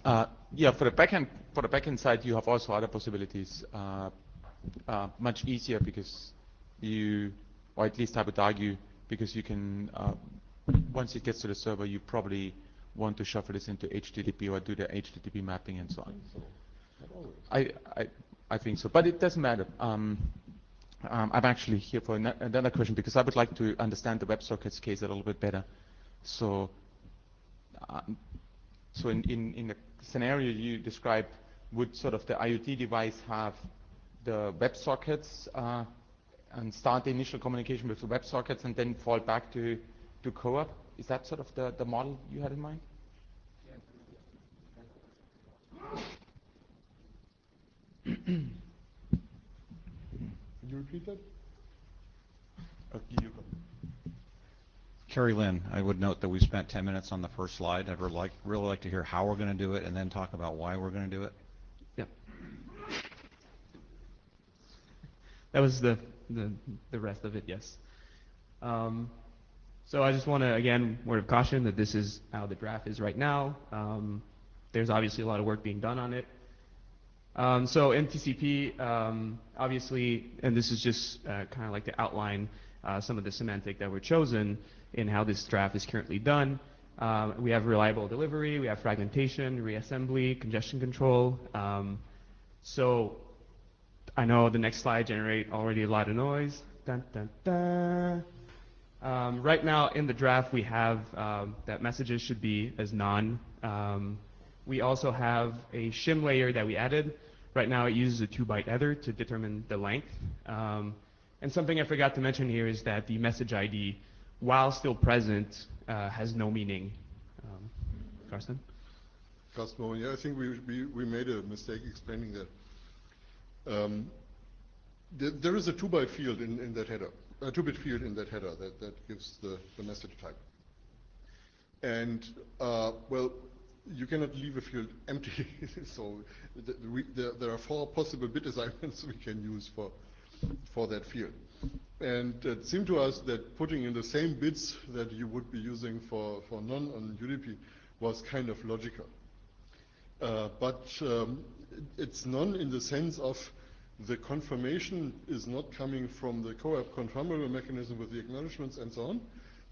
yeah, for the backend side, you have also other possibilities. Much easier because or at least I would argue, because you can, once it gets to the server, you probably want to shuffle this into HTTP or do the HTTP mapping and so on. I think so, but it doesn't matter. I'm actually here for another question because I would like to understand the WebSockets case a little bit better. So, in the scenario you described, would sort of the IoT device have the WebSockets and start the initial communication with the WebSockets and then fall back to co-op? Is that sort of the model you had in mind? Can you repeat that? You go. Carrie Lynn, I would note that we spent 10 minutes on the first slide. I'd really like to hear how we're going to do it and then talk about why we're going to do it. Yep. That was the rest of it, yes. So I just want to, again, word of caution that this is how the draft is right now. There's obviously a lot of work being done on it. So in TCP, obviously, and this is just kind of like to outline some of the semantic that were chosen in how this draft is currently done. We have reliable delivery, we have fragmentation, reassembly, congestion control. So I know the next slide generate already a lot of noise. Dun, dun, dun. Right now in the draft we have that messages should be as none. We also have a shim layer that we added. Right now it uses a 2-byte header to determine the length. And something I forgot to mention here is that the message ID, while still present, has no meaning. Carsten? Carsten, yeah, I think we made a mistake explaining that. There is a 2-byte field in that header, a 2-bit field in that header that gives the message type. And, well, you cannot leave a field empty. So there are 4 possible bit assignments we can use for that field. And it seemed to us that putting in the same bits that you would be using for none on UDP was kind of logical. But it's none in the sense of the confirmation is not coming from the co-op confirmable mechanism with the acknowledgements and so on,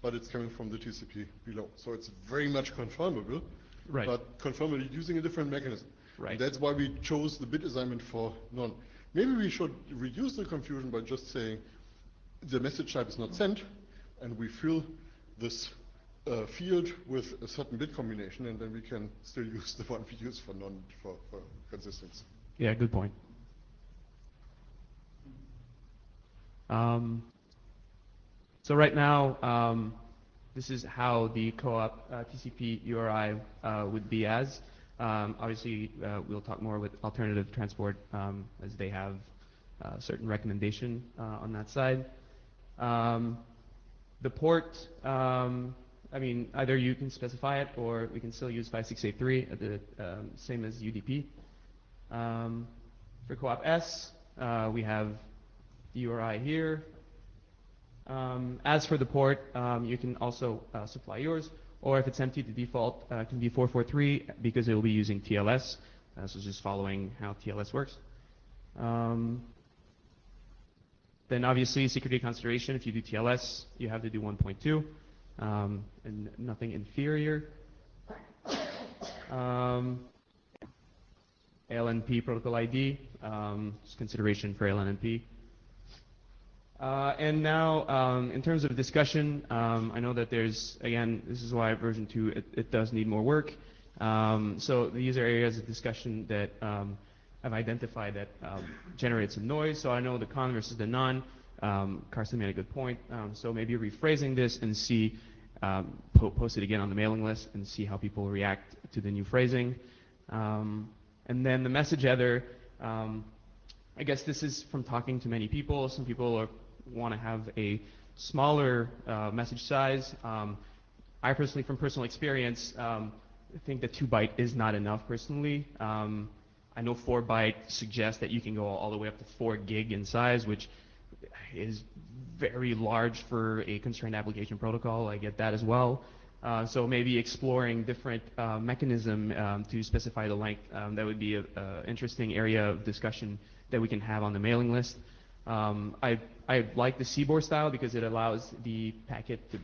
but it's coming from the TCP below. So it's very much confirmable, Right. but confirmable using a different mechanism. Right. And that's why we chose the bit assignment for none. Maybe we should reduce the confusion by just saying the message type is not sent, and we fill this field with a certain bit combination, and then we can still use the one we use for none for consistency. Yeah, good point. So right now, this is how the co-op TCP URI would be as. Obviously, we'll talk more with alternative transport as they have certain recommendation on that side. The port, I mean, either you can specify it or we can still use 5683 at the same as UDP. For co-op S, we have the URI here. As for the port, you can also supply yours, or if it's empty, the default can be 443 because it will be using TLS, so just following how TLS works. Then obviously security consideration, if you do TLS, you have to do 1.2 and nothing inferior. ALNP protocol ID, just consideration for ALNP. And now, in terms of discussion, I know that there's, again, this is why version 2, it does need more work. So these are areas of discussion that I've identified that generate some noise. So I know the con versus the non. Carsten made a good point. So maybe rephrasing this and see, post it again on the mailing list and see how people react to the new phrasing. And then the message header, I guess this is from talking to many people. Some people want to have a smaller message size. I personally, from personal experience, think that 2-byte is not enough personally. I know 4-byte suggests that you can go all the way up to 4 gig in size, which is very large for a constrained application protocol. I get that as well. So maybe exploring different mechanism to specify the length, that would be an interesting area of discussion that we can have on the mailing list. I like the CBOR style because it allows the packet to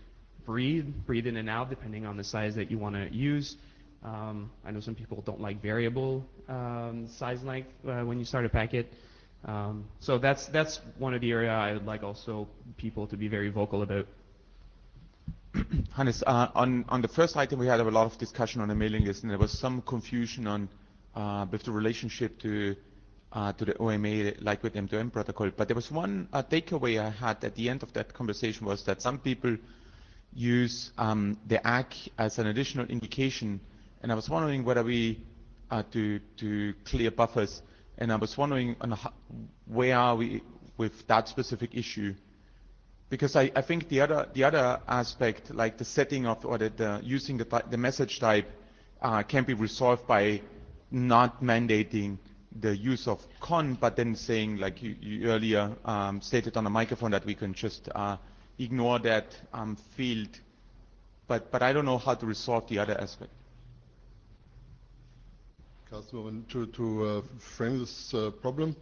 breathe in and out depending on the size that you want to use. I know some people don't like variable size length when you start a packet. So that's one of the area I would like also people to be very vocal about. Hannes, on the first item, we had a lot of discussion on the mailing list, and there was some confusion on with the relationship to the OMA, like with M2M protocol. But there was one takeaway I had at the end of that conversation was that some people use the ACK as an additional indication, and I was wondering whether we to clear buffers, and I was wondering on where are we with that specific issue. Because I think the other aspect, like the setting of or the using the message type, can be resolved by not mandating the use of con, but then saying, like you earlier stated on the microphone, that we can just ignore that field. But I don't know how to resolve the other aspect. Carsten, to frame this problem.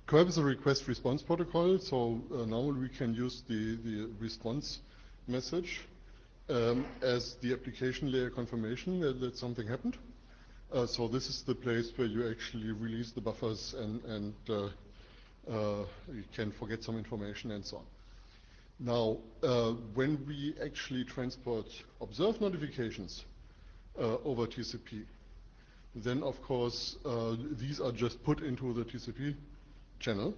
CoAP is a request response protocol, so normally we can use the response message as the application layer confirmation that something happened. So this is the place where you actually release the buffers and you can forget some information and so on. Now, when we actually transport observed notifications over TCP, then of course these are just put into the TCP channel,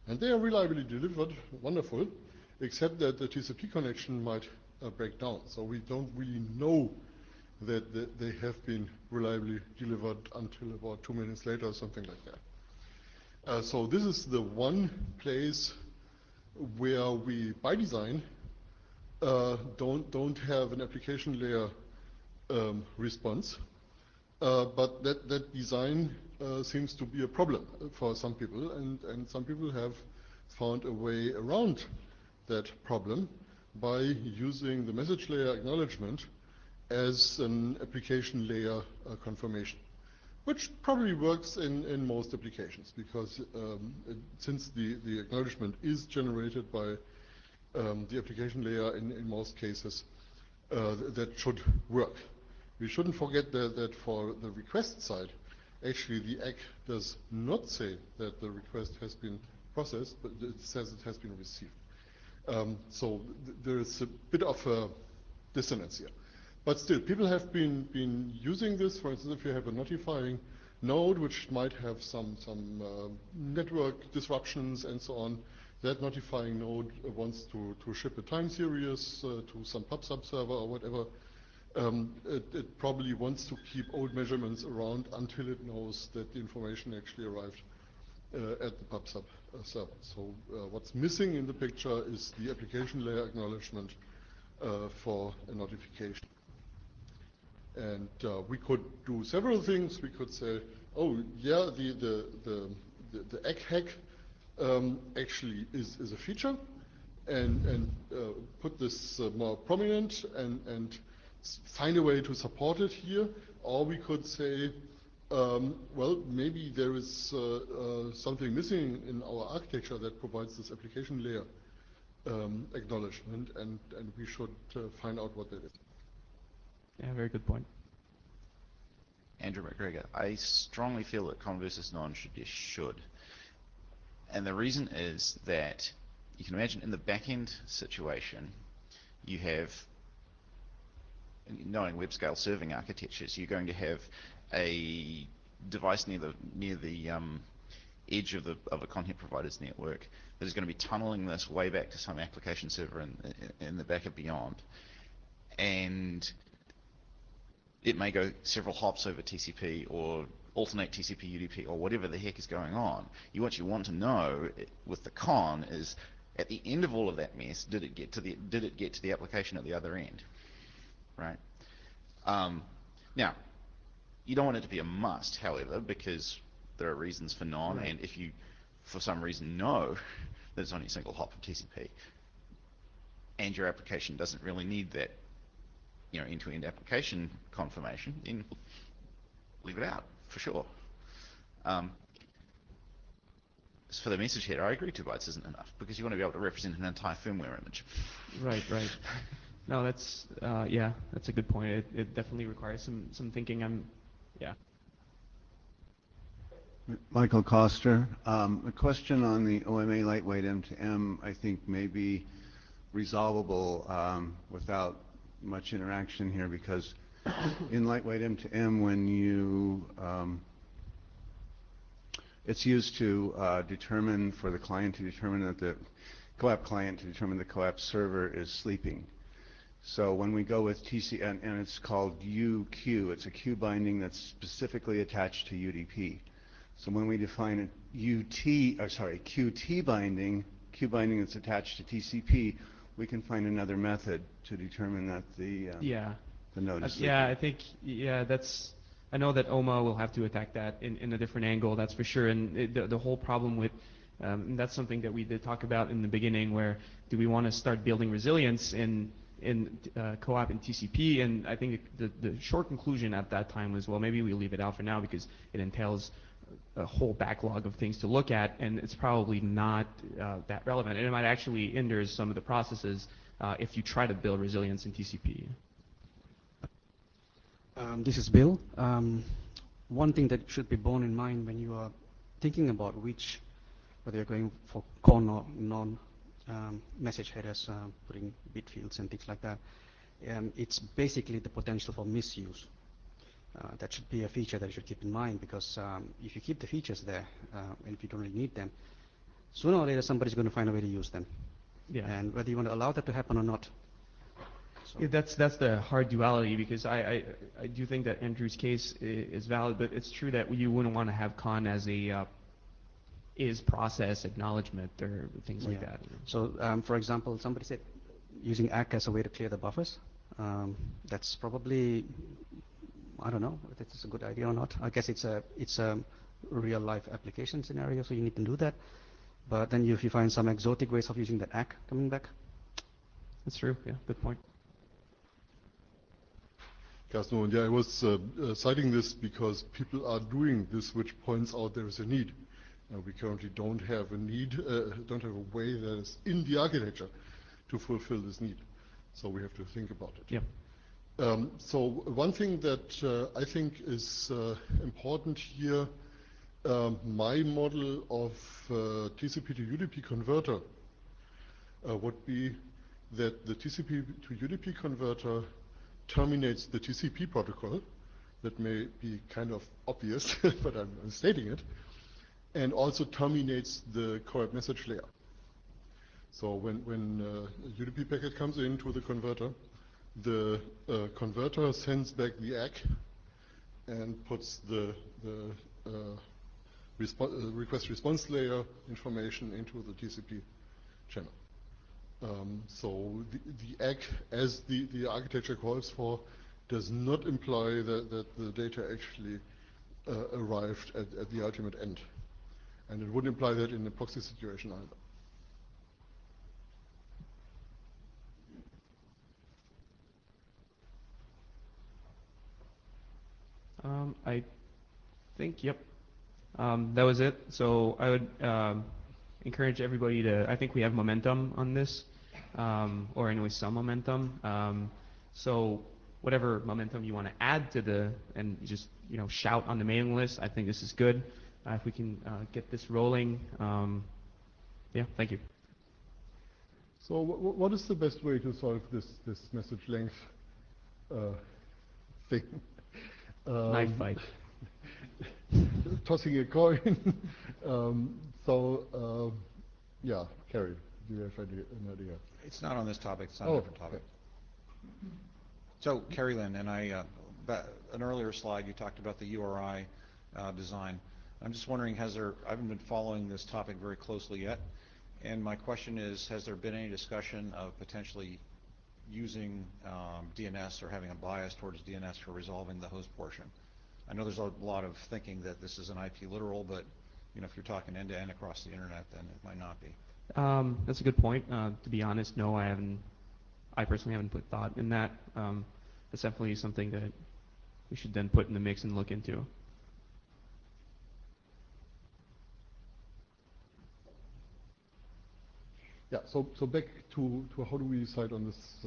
and they are reliably delivered, wonderful, except that the TCP connection might break down. So we don't really know that they have been reliably delivered until about 2 minutes later or something like that. So this is the one place where we, by design, don't have an application layer response, but that design seems to be a problem for some people, and some people have found a way around that problem by using the message layer acknowledgement as an application layer confirmation, which probably works in most applications, because since the acknowledgement is generated by the application layer in most cases, that should work. We shouldn't forget that for the request side, actually the ACK does not say that the request has been processed, but it says it has been received. So there is a bit of a dissonance here. But still, people have been using this. For instance, if you have a notifying node which might have some network disruptions and so on, that notifying node wants to ship a time series to some PubSub server or whatever. It probably wants to keep old measurements around until it knows that the information actually arrived at the PubSub server. So what's missing in the picture is the application layer acknowledgement for a notification. And we could do several things. We could say, oh yeah, the egg hack actually is a feature, and put this more prominent and find a way to support it here. Or we could say, well, maybe there is something missing in our architecture that provides this application layer acknowledgement, and we should find out what that is. Yeah, very good point. Andrew McGregor, I strongly feel that converse is non should be a should. And the reason is that you can imagine in the back-end situation, you have, knowing web-scale serving architectures, you're going to have a device near the edge of a content provider's network that is going to be tunneling this way back to some application server in the back and beyond. And it may go several hops over TCP or alternate TCP UDP or whatever the heck is going on. What you want to know with the con is, at the end of all of that mess, did it get to the application at the other end, right? Now, you don't want it to be a must, however, because there are reasons for non, right. And if you, for some reason, know that it's only a single hop from TCP, and your application doesn't really need that, end-to-end application confirmation, then leave it out for sure. for the message header, I agree 2 bytes isn't enough because you want to be able to represent an entire firmware image. Right, right. No, that's yeah, that's a good point. It definitely requires some thinking. Yeah. Michael Koster, a question on the OMA lightweight M2M, I think may be resolvable without much interaction here, because in lightweight M2M, when you it's used to determine, for the client to determine that the CoAP client to determine the CoAP server is sleeping. So when we go with TC, and it's called UQ, it's a Q binding that's specifically attached to UDP. So when we define a QT binding, Q binding that's attached to TCP, we can find another method to determine that the node is sleeping. Yeah, I think, yeah, I know that OMA will have to attack that in a different angle, that's for sure. And the whole problem with, and that's something that we did talk about in the beginning, where do we want to start building resilience in CoAP and TCP? And I think the short conclusion at that time was, well, maybe we leave it out for now because it entails a whole backlog of things to look at, and it's probably not that relevant. And it might actually hinder some of the processes if you try to build resilience in TCP. This is Bill. One thing that should be borne in mind when you are thinking about whether you're going for con or non message headers, putting bit fields and things like that, it's basically the potential for misuse. That should be a feature that you should keep in mind, because if you keep the features there and if you don't really need them, sooner or later somebody's going to find a way to use them. Yeah. And whether you want to allow that to happen or not. Yeah, that's the hard duality, because I do think that Andrew's case is valid, but it's true that you wouldn't want to have con as a is process acknowledgement or things like that. So for example, somebody said using ACK as a way to clear the buffers. That's probably, I don't know if it's a good idea or not. I guess it's a real life application scenario, so you need to do that. But then if you find some exotic ways of using that ACK coming back. That's true, yeah, good point. Carsten, yeah, I was citing this because people are doing this, which points out there is a need. We currently don't have a need, don't have a way that is in the architecture to fulfill this need. So we have to think about it. Yeah. So one thing that I think is important here, my model of TCP to UDP converter would be that the TCP to UDP converter terminates the TCP protocol. That may be kind of obvious, but I'm stating it. And also terminates the CoAP message layer. So when a UDP packet comes into the converter sends back the ACK and puts the request response layer information into the TCP channel. So the ACK, as the architecture calls for, does not imply that the data actually arrived at the ultimate end. And it wouldn't imply that in a proxy situation either. I think, yep. That was it. So I would encourage everybody I think we have momentum on this, or anyway some momentum. So whatever momentum you want to add to and just shout on the mailing list, I think this is good. If we can get this rolling, yeah, thank you. So what is the best way to solve this message length thing? Knife fight. Tossing a coin. Yeah, Carrie, do you have an idea? It's not on this topic, it's on a different topic. Okay. So, Carrie Lynn, and an earlier slide you talked about the URI design. I'm just wondering, I haven't been following this topic very closely yet, and my question is, has there been any discussion of potentially using DNS or having a bias towards DNS for resolving the host portion? I know there's a lot of thinking that this is an IP literal, but if you're talking end-to-end across the internet, then it might not be. That's a good point. To be honest, no, I personally haven't put thought in that. It's definitely something that we should then put in the mix and look into. So back to how do we decide on this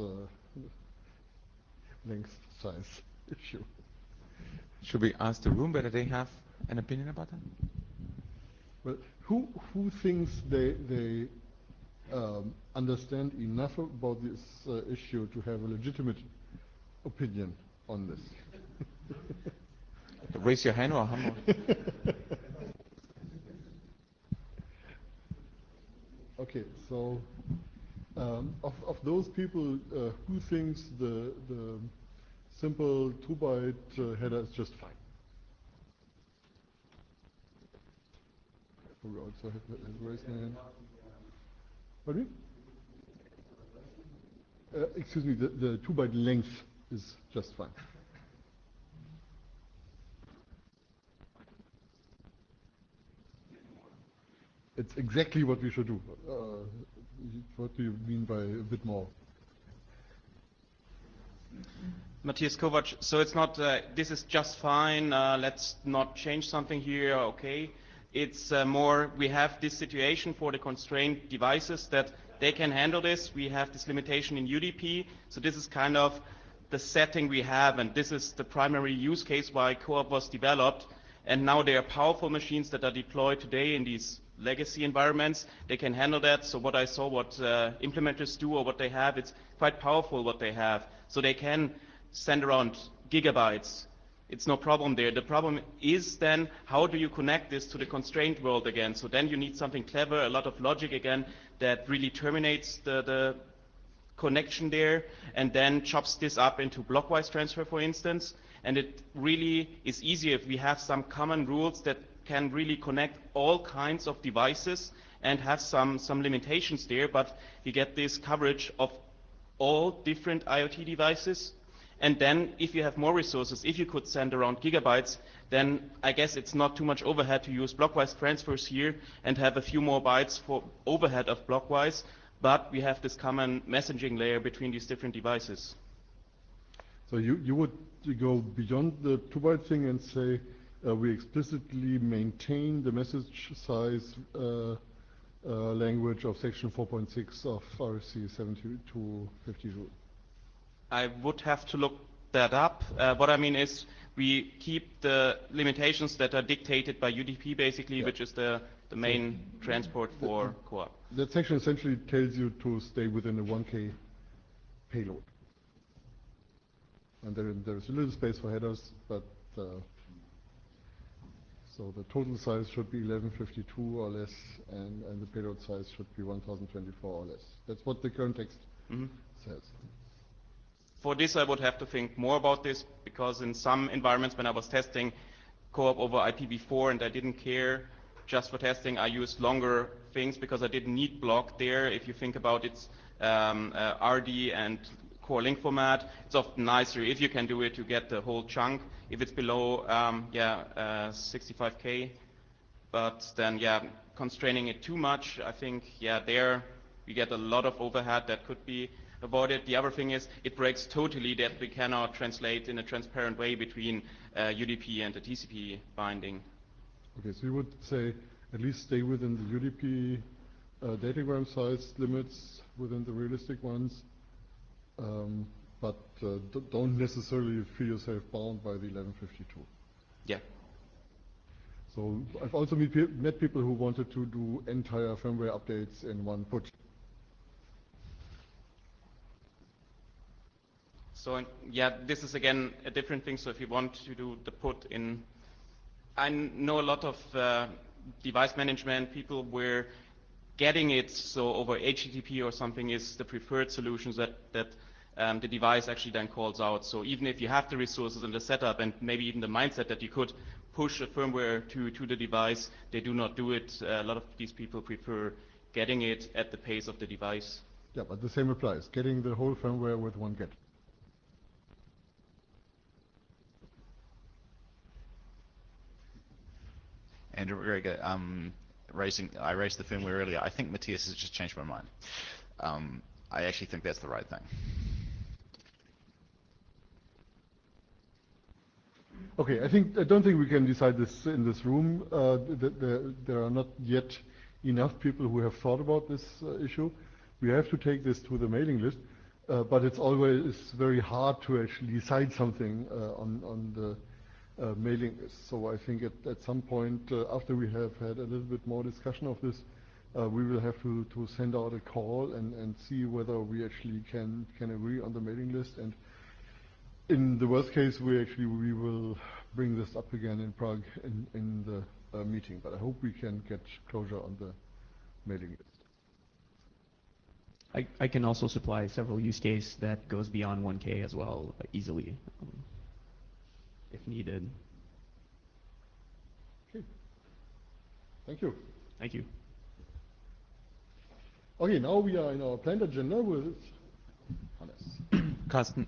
length size issue? Should we ask the room whether they have an opinion about that? Well, who thinks they understand enough about this issue to have a legitimate opinion on this? Raise your hand or hammer. Okay, so of those people, who thinks the simple 2-byte header is just fine? We also have raised my hand. Pardon me? Excuse me, the 2-byte length is just fine. It's exactly what we should do. What do you mean by a bit more? Matthias Kovac, so it's not, this is just fine, let's not change something here, okay. It's more, we have this situation for the constrained devices that they can handle this. We have this limitation in UDP, so this is kind of the setting we have, and this is the primary use case why Co-op was developed. And now there are powerful machines that are deployed today in these legacy environments. They can handle that. So what I saw, what implementers do or what they have, it's quite powerful what they have. So they can send around gigabytes. It's no problem there. The problem is then how do you connect this to the constrained world again? So then you need something clever, a lot of logic again that really terminates the connection there and then chops this up into blockwise transfer, for instance. And it really is easier if we have some common rules that can really connect all kinds of devices and have some limitations there, but you get this coverage of all different IoT devices. And then if you have more resources, if you could send around gigabytes, then I guess it's not too much overhead to use blockwise transfers here and have a few more bytes for overhead of blockwise, but we have this common messaging layer between these different devices. So you would go beyond the 2-byte thing and say we explicitly maintain the message size language of section 4.6 of RFC 7252. I would have to look that up. What I mean is we keep the limitations that are dictated by UDP basically, Yeah. which is the main transport for Co-op. That section essentially tells you to stay within a 1K payload. And there's a little space for headers, but so the total size should be 1152 or less, and the payload size should be 1024 or less. That's what the current text says. For this, I would have to think more about this, because in some environments when I was testing Co-op over IPv4 and I didn't care just for testing, I used longer things because I didn't need block there. If you think about its RD and core link format, it's often nicer if you can do it to get the whole chunk. If it's below 65K, but then constraining it too much, I think there we get a lot of overhead that could be avoided. The other thing is it breaks totally that we cannot translate in a transparent way between UDP and the TCP binding. Okay, so you would say at least stay within the UDP datagram size limits, within the realistic ones, but don't necessarily feel yourself bound by the 1152. Yeah. So I've also met people who wanted to do entire firmware updates in one put. So this is again a different thing. So if you want to do the put in, I know a lot of device management people where getting it so over HTTP or something is the preferred solutions that the device actually then calls out. So even if you have the resources and the setup and maybe even the mindset that you could push a firmware to the device, they do not do it. A lot of these people prefer getting it at the pace of the device. Yeah, but the same applies. Getting the whole firmware with one get. Andrew McGregor, I raised the firmware earlier. I think Matthias has just changed my mind. I actually think that's the right thing. Okay, I don't think we can decide this in this room. There are not yet enough people who have thought about this issue. we have to take this to the mailing list, but it's always very hard to actually decide something on the mailing list. So I think at some point after we have had a little bit more discussion of this, we will have to send out a call and see whether we actually can agree on the mailing list. And in the worst case, we will bring this up again in Prague in the meeting. But I hope we can get closure on the mailing list. I can also supply several use case that goes beyond 1K as well, easily, if needed. Okay. Thank you. Thank you. Okay, now we are in our planned agenda with Hannes. Carsten,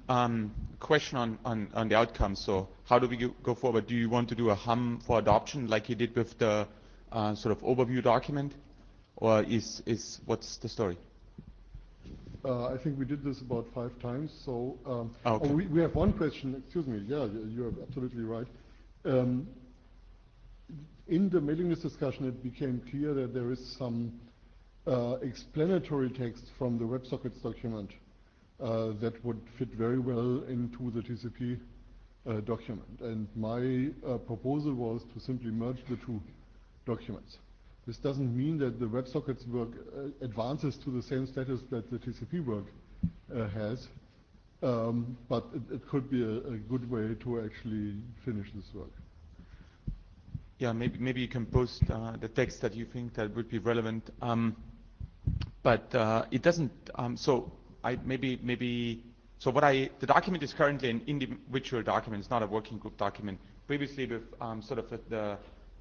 question on the outcome. So how do we go forward? Do you want to do a hum for adoption like you did with the sort of overview document? Or what's the story? I think we did this about 5 times. So okay. we have one question. Excuse me. Yeah, you're absolutely right. In the mailing list discussion, it became clear that there is some explanatory text from the WebSockets document that would fit very well into the TCP document. And my proposal was to simply merge the 2 documents. This doesn't mean that the WebSockets work advances to the same status that the TCP work has, but it could be a good way to actually finish this work. Yeah, maybe you can post the text that you think that would be relevant. But it doesn't. So the document is currently an individual document. It's not a working group document. Previously, with sort of the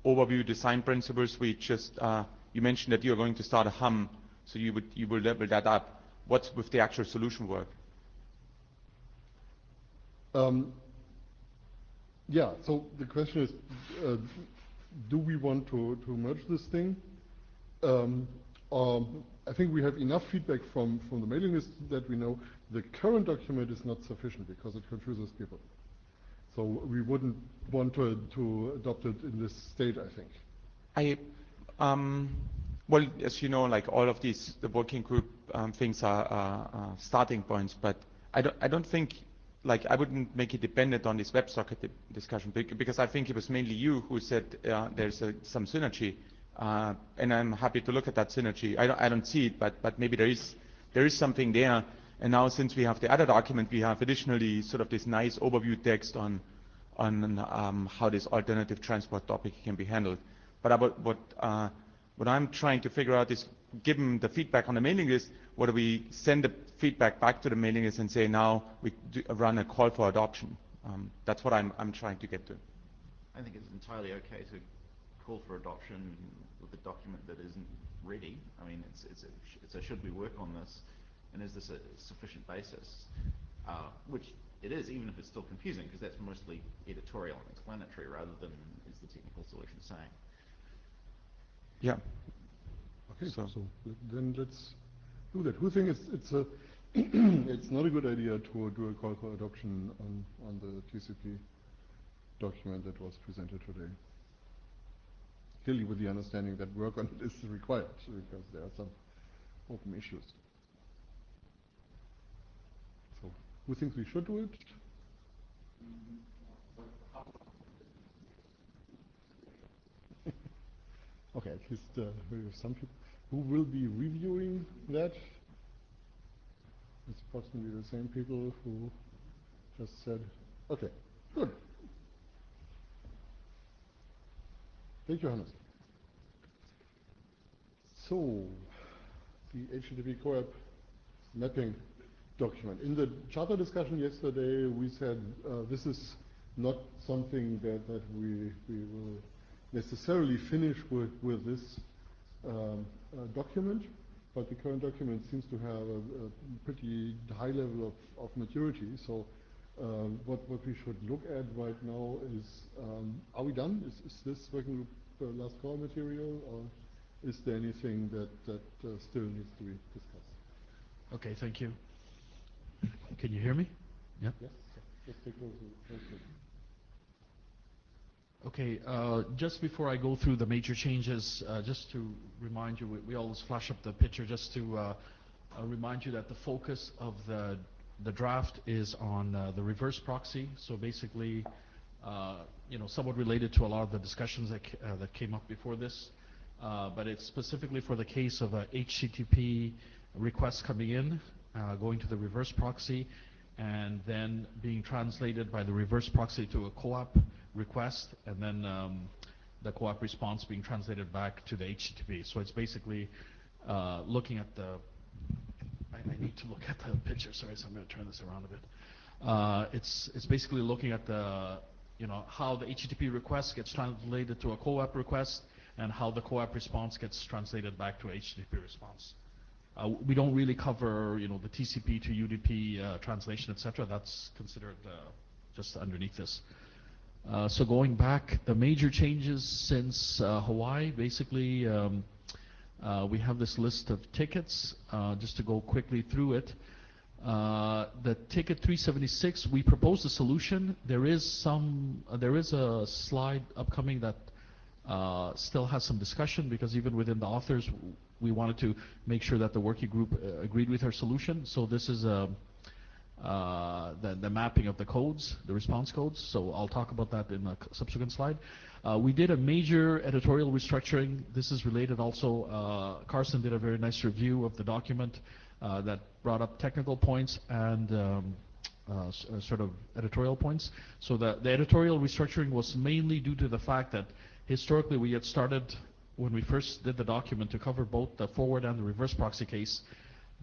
overview design principles, we just you mentioned that you are going to start a hum, so you will level that up. What's with the actual solution work? Yeah. So the question is, do we want to merge this thing? I think we have enough feedback from the mailing list that we know the current document is not sufficient because it confuses people. So we wouldn't want to adopt it in this state, I think. Well, as you know, like all of these, the working group things are starting points, but I don't think, like, I wouldn't make it dependent on this WebSocket discussion because I think it was mainly you who said there's some synergy, and I'm happy to look at that synergy. I don't see it, but maybe there is something there. And now, since we have the other document, we have additionally sort of this nice overview text on how this alternative transport topic can be handled. But what I'm trying to figure out is, given the feedback on the mailing list, whether we send the feedback back to the mailing list and say now we run a call for adoption. That's what I'm trying to get to. I think it's entirely okay to call for adoption with a document that isn't ready. I mean, it's a should we work on this, and is this a sufficient basis? Which it is, even if it's still confusing, because that's mostly editorial and explanatory rather than is the technical solution saying. Yeah. Okay, so then let's do that. Who thinks it's not a good idea to do a call for adoption on the TCP document that was presented today? Clearly with the understanding that work on it is required because there are some open issues. So who thinks we should do it? Okay, at least we have some people. Who will be reviewing that? It's approximately the same people who just said, okay, good. Thank you, Hannes. So, the HTTP CoAP mapping document. In the charter discussion yesterday, we said this is not something that we will necessarily finish with this document, but the current document seems to have a pretty high level of maturity. So what we should look at right now is, are we done? Is this working group last call material, or is there anything that still needs to be discussed? Okay, thank you. Can you hear me? Yeah. Yes. Let's take those. Okay, just before I go through the major changes, just to remind you, we always flash up the picture just to I'll remind you that the focus of the draft is on the reverse proxy. So basically, somewhat related to a lot of the discussions that came up before this. But it's specifically for the case of a HTTP request coming in, going to the reverse proxy, and then being translated by the reverse proxy to a co-op request, and then the co-op response being translated back to the HTTP. So it's basically looking at the, I need to look at the picture, sorry, so I'm going to turn this around a bit. It's basically looking at the, how the HTTP request gets translated to a co-op request, and how the co-op response gets translated back to a HTTP response. We don't really cover, the TCP to UDP translation, etc. That's considered just underneath this. So going back, the major changes since Hawaii, basically, we have this list of tickets. Just to go quickly through it. The ticket 376, we proposed a solution. There is a slide upcoming that still has some discussion, because even within the authors, we wanted to make sure that the working group agreed with our solution. So this is the mapping of the codes, the response codes. So I'll talk about that in a subsequent slide. We did a major editorial restructuring. This is related also. Carsten did a very nice review of the document that brought up technical points and sort of editorial points. So the editorial restructuring was mainly due to the fact that historically we had started, when we first did the document, to cover both the forward and the reverse proxy case.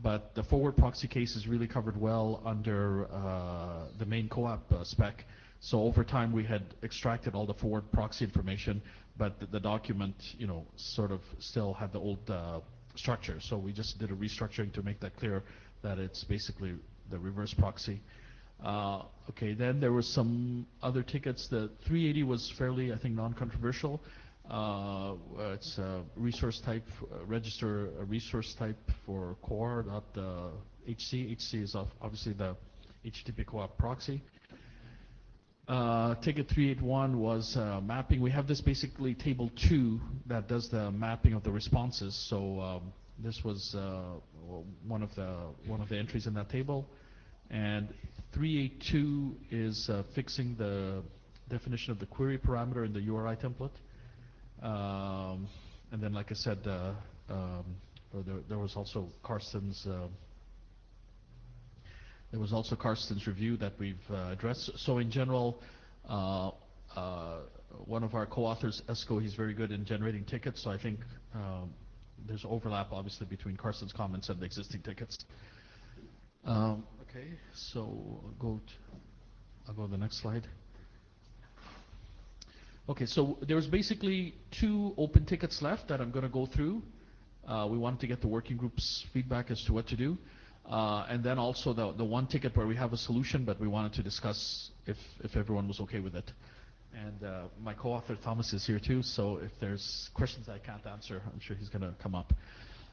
But the forward proxy case is really covered well under the main co-op spec. So over time we had extracted all the forward proxy information, but the document, sort of still had the old structure. So we just did a restructuring to make that clear that it's basically the reverse proxy. Okay, then there were some other tickets. The 380 was fairly, I think, non-controversial. It's a resource type, register a resource type for core, not HC. HC is obviously the HTTP co-op proxy. Ticket 381 was mapping. We have this basically table 2 that does the mapping of the responses. So this was one of the entries in that table. And 382 is fixing the definition of the query parameter in the URI template. And then, like I said, there was also Carsten's review that we've addressed. So in general, one of our co-authors, Esko, he's very good in generating tickets. So I think there's overlap, obviously, between Carsten's comments and the existing tickets. Okay, so I'll go to the next slide. Okay, so there's basically 2 open tickets left that I'm going to go through. We wanted to get the working group's feedback as to what to do. And then also the one ticket where we have a solution, but we wanted to discuss if everyone was okay with it. And my co-author Thomas is here too, so if there's questions I can't answer, I'm sure he's going to come up.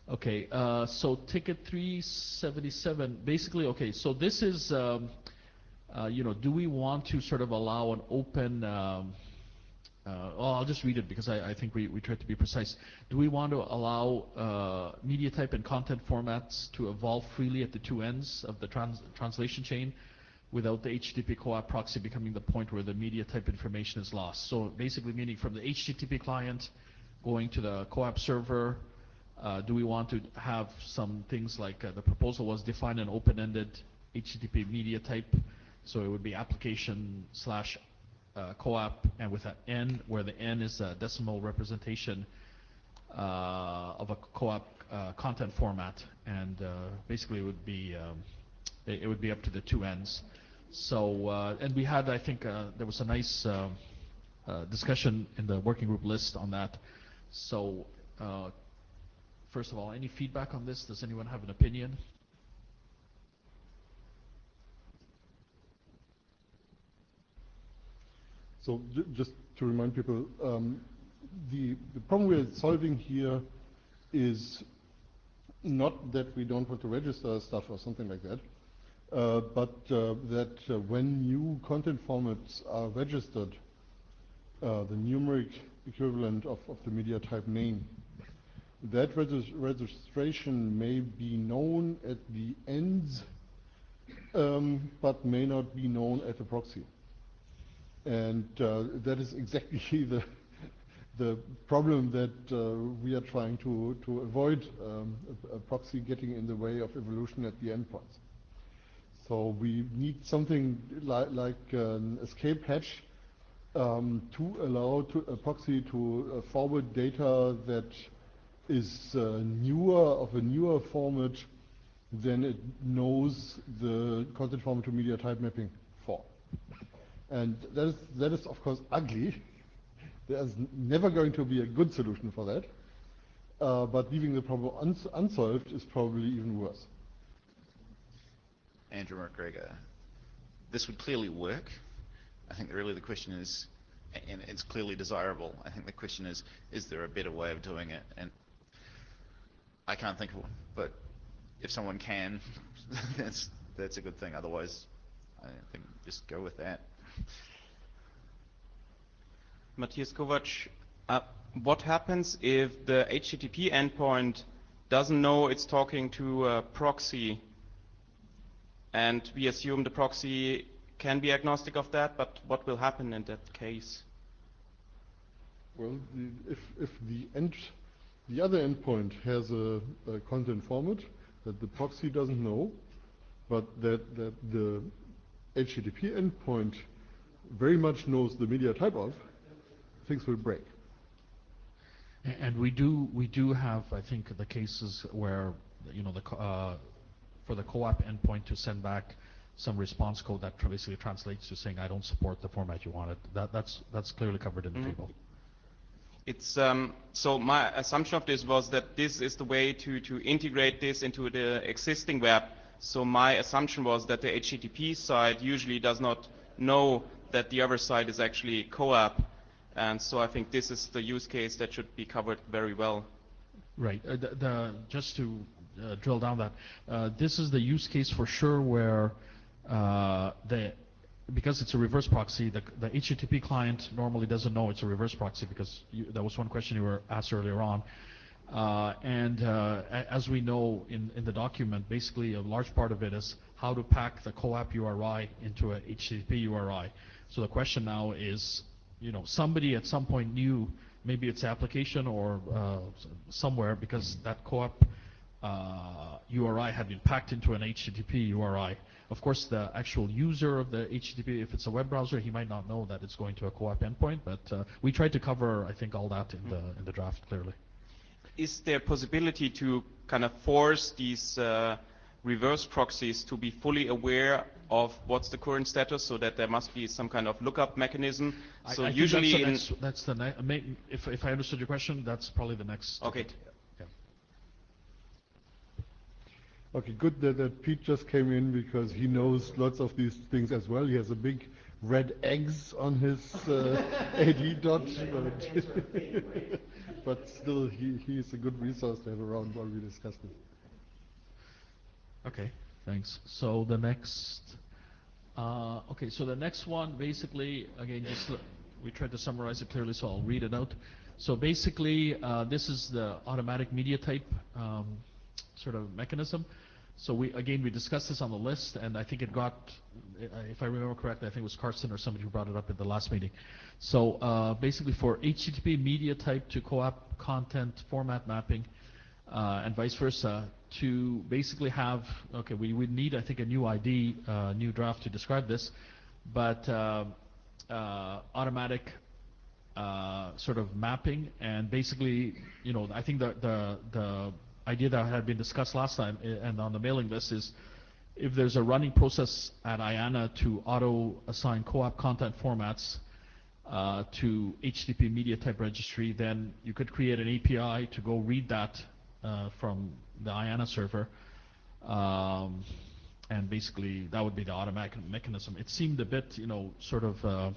Okay, so ticket 377, basically, okay, so this is, do we want to sort of allow an open, I'll just read it because I think we tried to be precise. Do we want to allow media type and content formats to evolve freely at the 2 ends of the translation chain without the HTTP co-op proxy becoming the point where the media type information is lost? So basically meaning from the HTTP client going to the co-op server, do we want to have some things like the proposal was define an open-ended HTTP media type, so it would be application / co-op, and with an N, where the N is a decimal representation of a co-op content format, and basically it would be up to the 2 ends. So and we had, I think, there was a nice discussion in the working group list on that. So first of all, any feedback on this? Does anyone have an opinion? So just to remind people, the problem we're solving here is not that we don't want to register stuff or something like that, but that when new content formats are registered, the numeric equivalent of the media type name That registration may be known at the ends, but may not be known at the proxy. And that is exactly the problem that we are trying to avoid, a proxy getting in the way of evolution at the endpoints. So we need something like an escape hatch to allow a proxy to forward data that is of a newer format than it knows the content format to media type mapping for. And that is of course ugly. There's never going to be a good solution for that. But leaving the problem unsolved is probably even worse. Andrew McGregor, this would clearly work. I think really the question is, and it's clearly desirable, I think the question is there a better way of doing it? And I can't think of one, but if someone can, that's a good thing. Otherwise, I think just go with that. Matthias Kovac, what happens if the HTTP endpoint doesn't know it's talking to a proxy, and we assume the proxy can be agnostic of that, but what will happen in that case? Well, if the other endpoint has a content format that the proxy doesn't know, but that the HTTP endpoint very much knows the media type of, things will break. And we do have, I think, the cases where, you know, for the co-op endpoint to send back some response code that basically translates to saying, I don't support the format you wanted. That's clearly covered in the table. It's so my assumption of this was that this is the way to integrate this into the existing web. So my assumption was that the HTTP side usually does not know that the other side is actually co-op. And so I think this is the use case that should be covered very well. Right. Just to drill down that, this is the use case for sure where because it's a reverse proxy, the HTTP client normally doesn't know it's a reverse proxy because that was one question you were asked earlier on. As we know in the document, basically a large part of it is how to pack the co-op URI into a HTTP URI. So the question now is, you know, somebody at some point knew, maybe it's application or somewhere, because that co-op URI had been packed into an HTTP URI. Of course, the actual user of the HTTP, if it's a web browser, he might not know that it's going to a co-op endpoint, but we tried to cover, I think, all that in the draft clearly. Is there a possibility to kind of force these reverse proxies to be fully aware of what's the current status, so that there must be some kind of lookup mechanism? So I usually if I understood your question, that's probably the next. Okay. Yeah. Okay, good that Pete just came in because he knows lots of these things as well. He has a big red X on his AD dot, but still he is a good resource to have around while we discuss this. Okay, thanks. So the next, so the next one, basically, again, we tried to summarize it clearly, so I'll read it out. So basically, this is the automatic media type sort of mechanism. So we discussed this on the list, and I think it got, if I remember correctly, I think it was Carsten or somebody who brought it up at the last meeting. So basically, for HTTP media type to co-op content format mapping, and vice versa, to basically have, we would need, I think, a new ID, new draft to describe this, but automatic sort of mapping, and basically, you know, I think the idea that had been discussed last time and on the mailing list is if there's a running process at IANA to auto-assign co-op content formats to HTTP media type registry, then you could create an API to go read that from the IANA server, and basically that would be the automatic mechanism. It seemed a bit, you know, sort of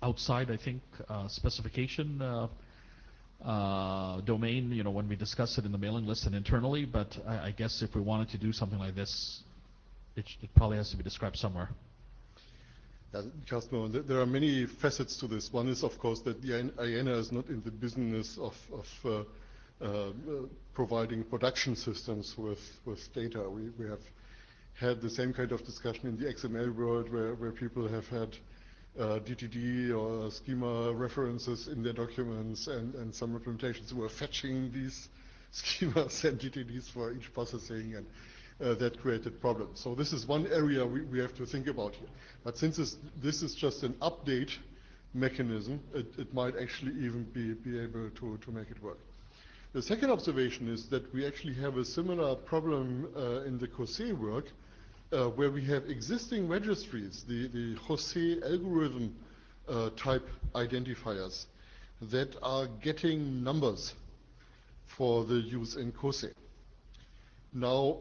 outside, I think, specification domain, you know, when we discussed it in the mailing list and internally, but I guess if we wanted to do something like this, it probably has to be described somewhere. Just a moment. There are many facets to this. One is, of course, that the IANA is not in the business of providing production systems with data. We have had the same kind of discussion in the XML world where people have had DTD or schema references in their documents, and some implementations were fetching these schemas and DTDs for each processing, and that created problems. So this is one area we have to think about here. But since this is just an update mechanism, it might actually even be able to make it work. The second observation is that we actually have a similar problem in the Jose work, where we have existing registries, the Jose algorithm type identifiers that are getting numbers for the use in Jose. Now,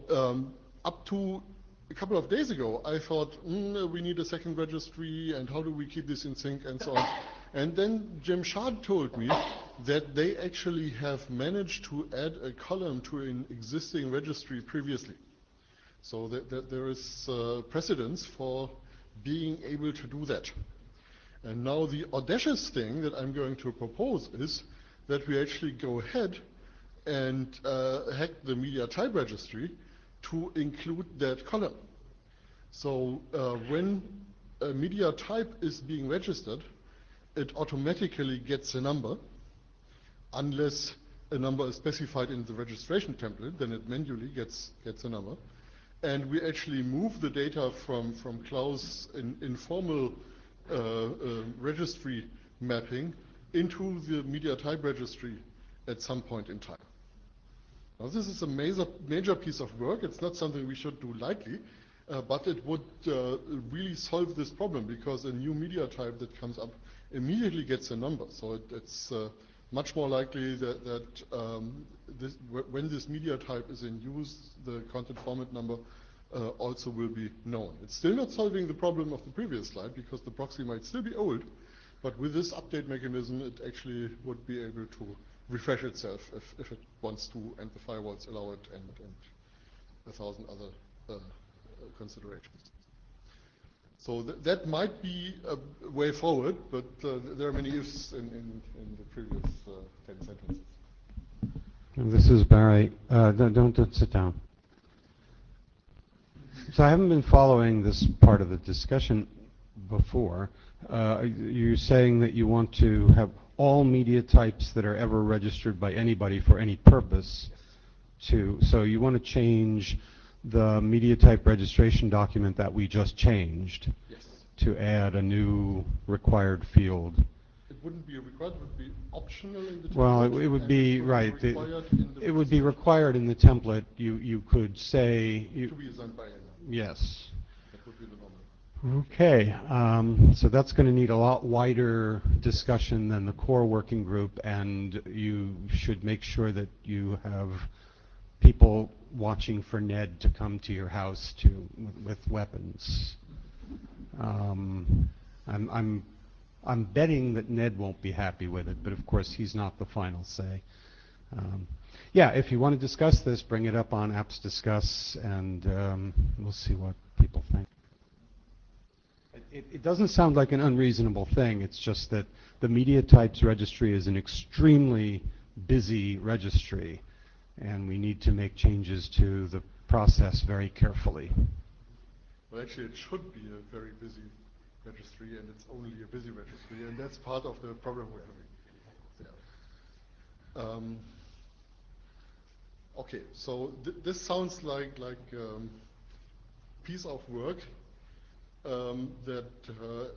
up to a couple of days ago, I thought, we need a second registry, and how do we keep this in sync, and so on. And then Jim Shard told me that they actually have managed to add a column to an existing registry previously. So that there is precedence for being able to do that. And now the audacious thing that I'm going to propose is that we actually go ahead and hack the media type registry to include that column. So when a media type is being registered, it automatically gets a number, unless a number is specified in the registration template, then it manually gets a number. And we actually move the data from Klaus' informal registry mapping into the media type registry at some point in time. Now, this is a major piece of work. It's not something we should do lightly, but it would really solve this problem, because a new media type that comes up immediately gets a number. So it's much more likely that when this media type is in use, the content format number also will be known. It's still not solving the problem of the previous slide, because the proxy might still be old, but with this update mechanism, it actually would be able to refresh itself if it wants to, and the firewalls allow it, and 1,000 other considerations. So that might be a way forward, but there are many ifs in the previous 10 sentences. This is Barry. Don't sit down. So I haven't been following this part of the discussion before. You're saying that you want to have all media types that are ever registered by anybody for any purpose so you want to change the media type registration document that we just changed to add a new required field. It wouldn't be required, it would be optional in the template. Well, it would be, right. It would be required in the template. You could say... to be assigned by anyone. Yes. That would be the normal. Okay, so that's going to need a lot wider discussion than the core working group, and you should make sure that you have people watching for Ned to come to your house with weapons. I'm betting that Ned won't be happy with it, but of course he's not the final say. Yeah, if you want to discuss this, bring it up on Apps Discuss, and we'll see what people think. It doesn't sound like an unreasonable thing. It's just that the media types registry is an extremely busy registry, and we need to make changes to the process very carefully. Well, actually, it should be a very busy registry, and it's only a busy registry, and that's part of the problem we're having. Okay, so this sounds like piece of work that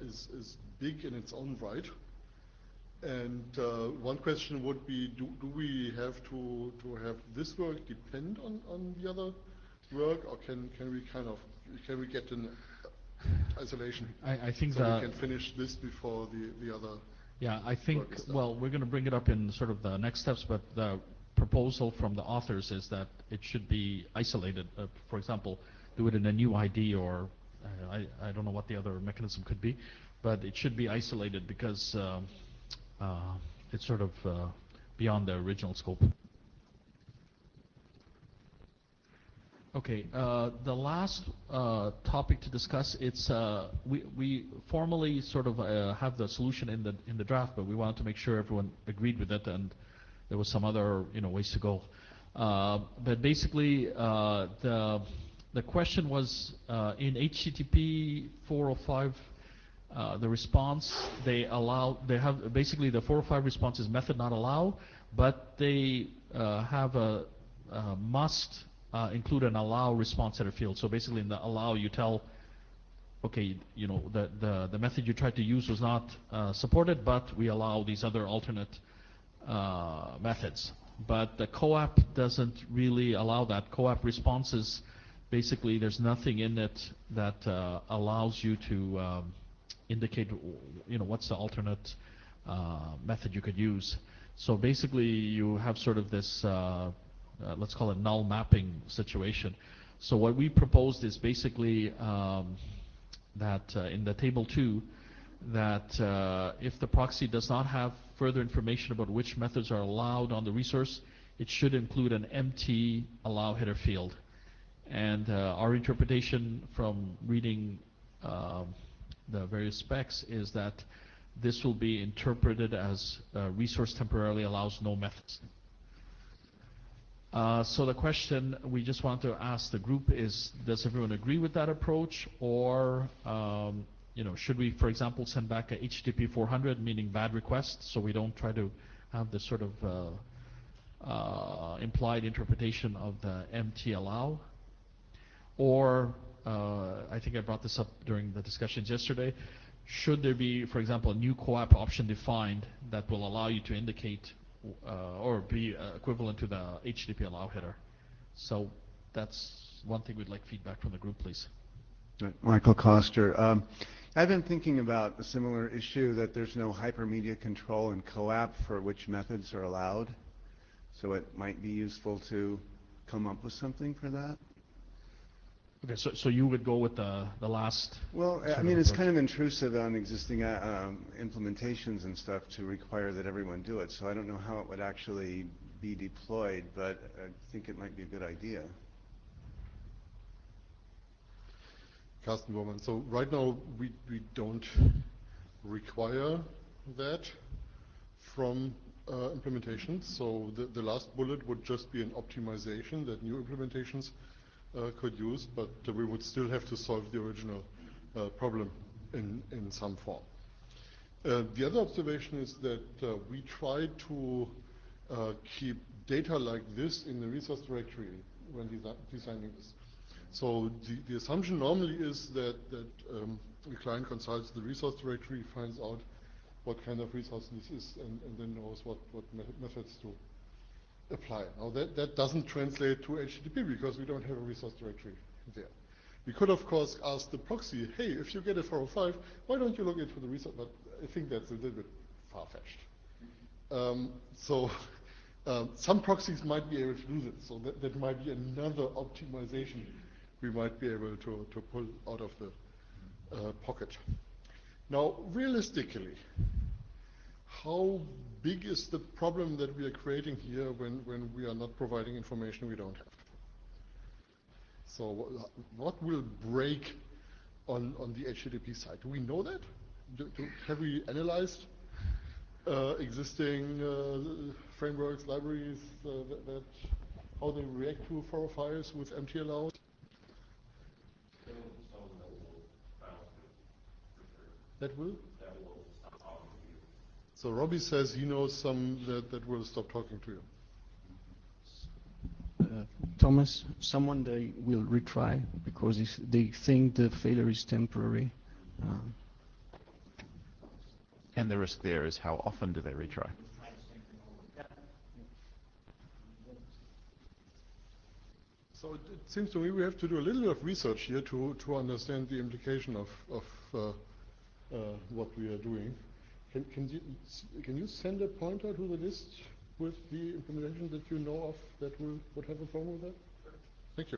is big in its own right. And one question would be, do we have to have this work depend on the other work, or can we get an isolation? I think so we can finish this before the other. Yeah, I think, well, we're going to bring it up in sort of the next steps, but the proposal from the authors is that it should be isolated. For example, do it in a new ID, or I don't know what the other mechanism could be, but it should be isolated because it's sort of beyond the original scope. Okay, the last topic to discuss, it's we formally sort of have the solution in the draft, but we wanted to make sure everyone agreed with it, and there was some other ways to go. But basically, the question was in HTTP 405. The response they have basically the 405 response is method not allow, but they have a must include an allow response header field. So basically in the allow you tell, okay, the method you tried to use was not supported, but we allow these other alternate methods. But the COAP doesn't really allow that. COAP responses, basically there's nothing in it that allows you to indicate what's the alternate method you could use. So basically you have sort of this let's call it null mapping situation. So what we proposed is basically that in the table 2 that if the proxy does not have further information about which methods are allowed on the resource, it should include an empty allow header field. And our interpretation from reading the various specs is that this will be interpreted as resource temporarily allows no methods. So the question we just want to ask the group is, does everyone agree with that approach, or should we, for example, send back a HTTP 400, meaning bad request, so we don't try to have this sort of implied interpretation of the empty allow? Or, I think I brought this up during the discussions yesterday, should there be, for example, a new COAP option defined that will allow you to indicate or be equivalent to the HTTP allow header? So that's one thing we'd like feedback from the group, please. Michael Koster. I've been thinking about a similar issue, that there's no hypermedia control in COAP for which methods are allowed. So it might be useful to come up with something for that. Okay, so you would go with the last. Well, I mean, it's kind of intrusive on existing implementations and stuff to require that everyone do it. So I don't know how it would actually be deployed, but I think it might be a good idea. Carsten Bormann. So right now we don't require that from implementations. So the last bullet would just be an optimization that new implementations could use, but we would still have to solve the original problem in some form. The other observation is that we try to keep data like this in the resource directory when designing this. So the assumption normally is that the client consults the resource directory, finds out what kind of resource this is, and then knows what methods to apply. Now that doesn't translate to HTTP because we don't have a resource directory there. We could of course ask the proxy, hey, if you get a 405, why don't you look into the resource? But I think that's a little bit far-fetched. Some proxies might be able to do this, so that might be another optimization we might be able to pull out of the pocket. Now, realistically, how big is the problem that we are creating here when we are not providing information we don't have? So what will break on the HTTP side? Do we know that? Have we analyzed existing frameworks, libraries, how they react to 405s with empty allows? That will? So Robbie says he knows some that will stop talking to you. Thomas, someone they will retry because they think the failure is temporary. And the risk there is, how often do they retry? So it seems to me we have to do a little bit of research here to understand the implication of what we are doing. Can you send a pointer to the list with the implementation that you know of that would have a problem with that? Sure. Thank you.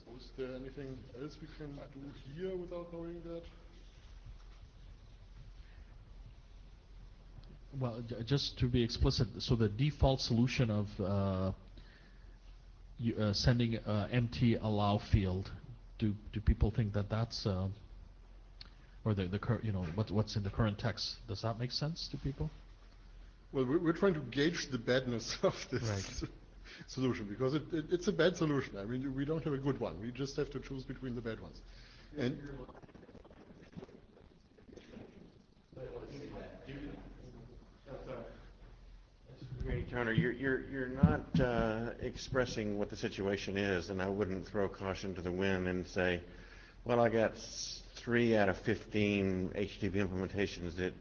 So is there anything else we can do here without knowing that? Well, just to be explicit, so the default solution of sending empty allow field, do people think that that's or the what's in the current text. Does that make sense to people? Well, we're trying to gauge the badness of this Right. solution, because it's a bad solution. I mean, we don't have a good one. We just have to choose between the bad ones. And Turner, you're not expressing what the situation is, and I wouldn't throw caution to the wind and say, well, I got 3 out of 15 HTTP implementations that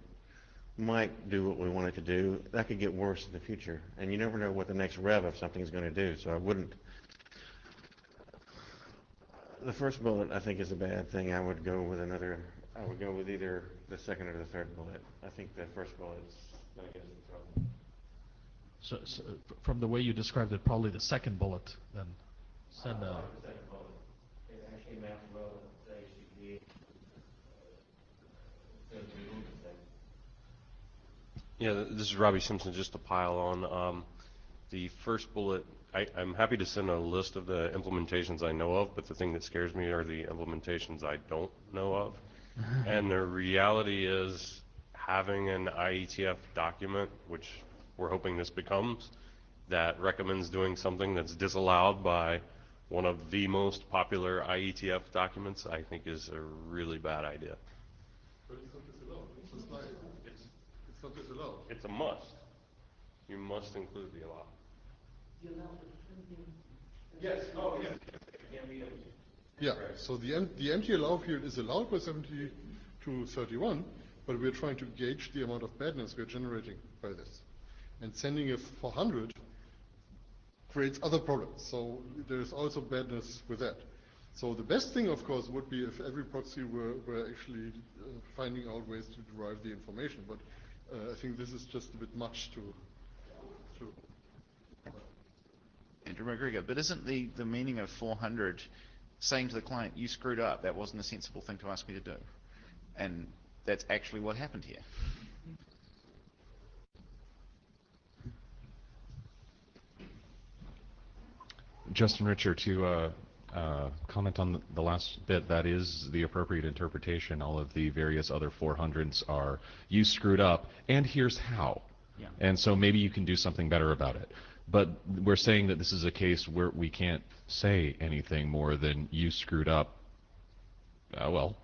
might do what we want it to do. That could get worse in the future, and you never know what the next rev of something's going to do. So I wouldn't. The first bullet, I think, is a bad thing. I would go with either the second or the third bullet. I think the first bullet's going to get us in trouble. So from the way you described it, probably the second bullet then. Send a. The second bullet. It actually maps well to HTTP. Yeah, this is Robbie Simpson. Just to pile on, the first bullet, I'm happy to send a list of the implementations I know of, but the thing that scares me are the implementations I don't know of. And the reality is, having an IETF document, which we're hoping this becomes, that recommends doing something that's disallowed by one of the most popular IETF documents, I think is a really bad idea. But it's not disallowed. It's a slide. It's not disallowed. It's a must. You must include the allow. Yes. Oh, yes. Yeah. So the empty allow field is allowed by 70 to 31, but we're trying to gauge the amount of badness we're generating by this. And sending a 400 creates other problems. So there's also badness with that. So the best thing, of course, would be if every proxy were actually finding out ways to derive the information. But I think this is just a bit much to Andrew Rodriguez, but isn't the meaning of 400 saying to the client, you screwed up, that wasn't a sensible thing to ask me to do? And that's actually what happened here. Justin Richer, to comment on the last bit, that is the appropriate interpretation. All of the various other 400s are, you screwed up, and here's how. Yeah. And so maybe you can do something better about it. But we're saying that this is a case where we can't say anything more than you screwed up. Well.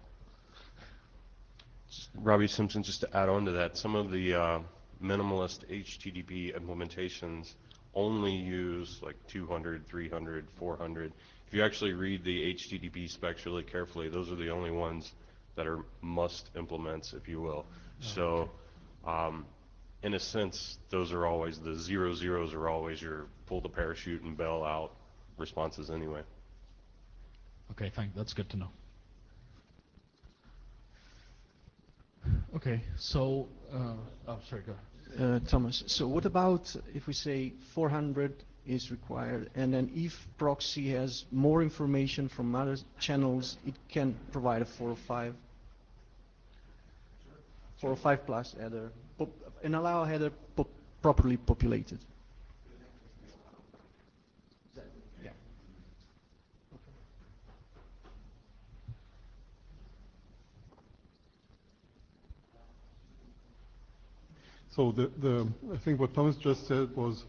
Robbie Simpson, just to add on to that, some of the minimalist HTTP implementations only use like 200, 300, 400. If you actually read the HTTP specs really carefully, those are the only ones that are must implements, if you will. So in a sense, those are always, the 00s are always your pull the parachute and bail out responses anyway. Okay, that's good to know. Okay, so, oh, sorry, go ahead. Thomas, so what about if we say 400 is required, and then if proxy has more information from other channels, it can provide a 405? 405 plus header, and allow a header properly populated. Yeah. So I think what Thomas just said was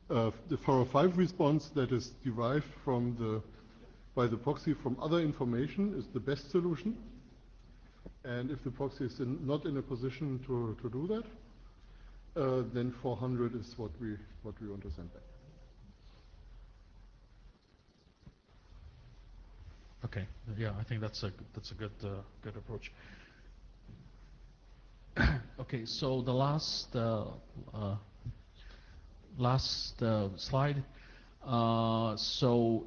the 405 response that is derived by the proxy from other information is the best solution. And if the proxy is not in a position to do that, then 400 is what we want to send back. Okay, yeah, I think that's a good approach. Okay, so the last slide. So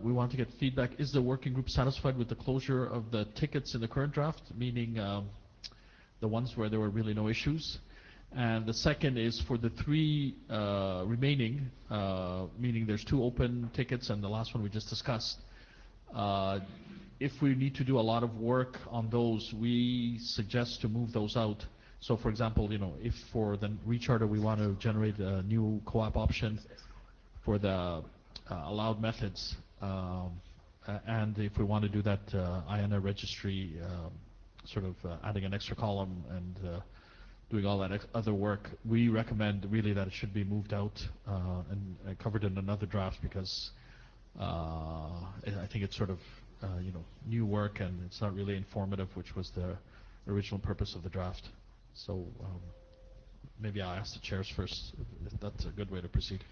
we want to get feedback. Is the working group satisfied with the closure of the tickets in the current draft, meaning the ones where there were really no issues? And the second is for the 3 remaining, meaning there's 2 open tickets and the last one we just discussed. If we need to do a lot of work on those, we suggest to move those out. So for example, if for the recharter we want to generate a new co-op option for the allowed methods, and if we want to do that IANA registry sort of adding an extra column and doing all that other work. We recommend really that it should be moved out and covered in another draft because I think it's sort of new work and it's not really informative, which was the original purpose of the draft. So maybe I'll ask the chairs first if that's a good way to proceed.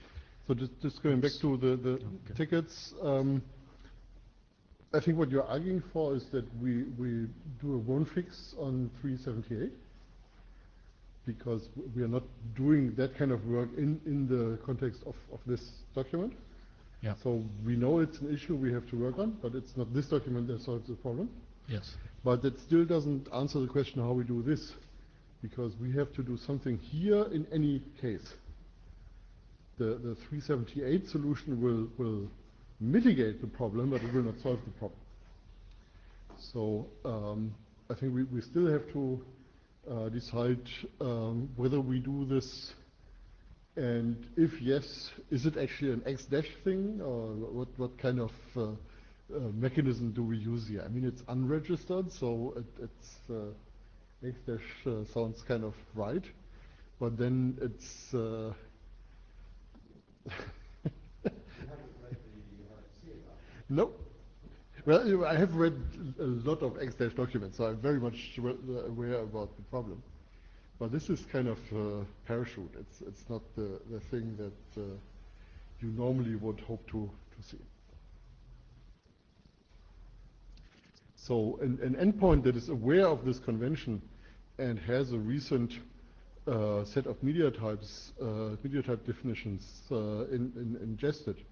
So just going back to the tickets, I think what you're arguing for is that we do a one fix on 378 because we are not doing that kind of work in the context of this document. Yeah. So we know it's an issue we have to work on, but it's not this document that solves the problem. Yes. But that still doesn't answer the question how we do this, because we have to do something here in any case. The 378 solution will mitigate the problem, but it will not solve the problem. So I think we still have to decide whether we do this, and if yes, is it actually an X-dash thing, or what kind of mechanism do we use here? I mean, it's unregistered, so it's X-dash sounds kind of right, but then it's no. Well, I have read a lot of X-dash documents, so I'm very much aware about the problem. But this is kind of parachute. It's not the thing that you normally would hope to see. So an endpoint that is aware of this convention and has a recent set of media types, media type definitions ingested,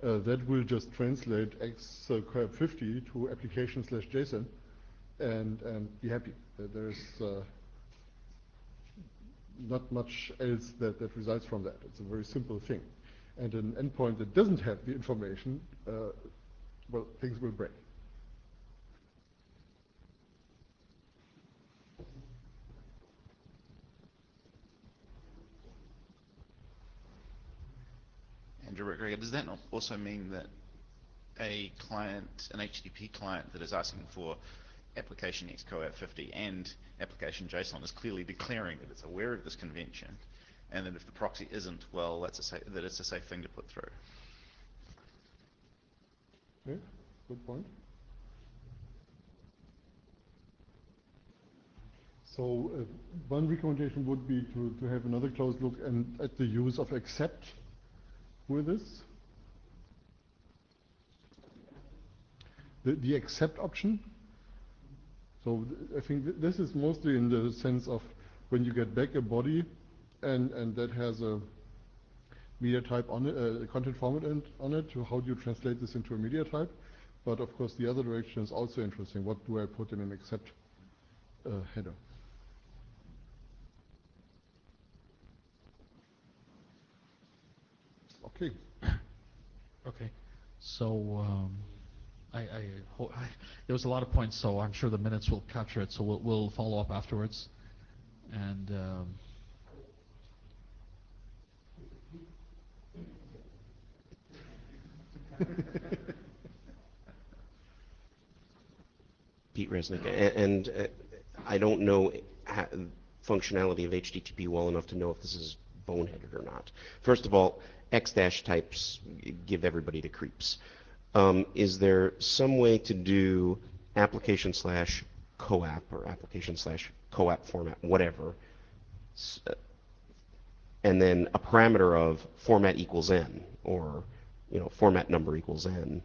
that will just translate X50 to application/JSON and be happy. There's not much else that results from that. It's a very simple thing. And an endpoint that doesn't have the information, well, things will break. Andrew Gregor, does that not also mean that a client, an HTTP client that is asking for application XCOAP 50 and application JSON is clearly declaring that it's aware of this convention, and that if the proxy isn't, well, that it's a safe thing to put through? Yeah, good point. So one recommendation would be to have another close look at the use of accept with this. The accept option. So I think this is mostly in the sense of when you get back a body and that has a media type on it, a content format on it, how do you translate this into a media type? But of course the other direction is also interesting. What do I put in an accept header? Okay. Okay. So there was a lot of points, so I'm sure the minutes will capture it. So we'll follow up afterwards, and Pete Resnick, and I don't know functionality of HTTP well enough to know if this is boneheaded or not. First of all, X-dash types give everybody the creeps. Is there some way to do application/coap or application/coap format, whatever, and then a parameter of format equals n, or format number equals n?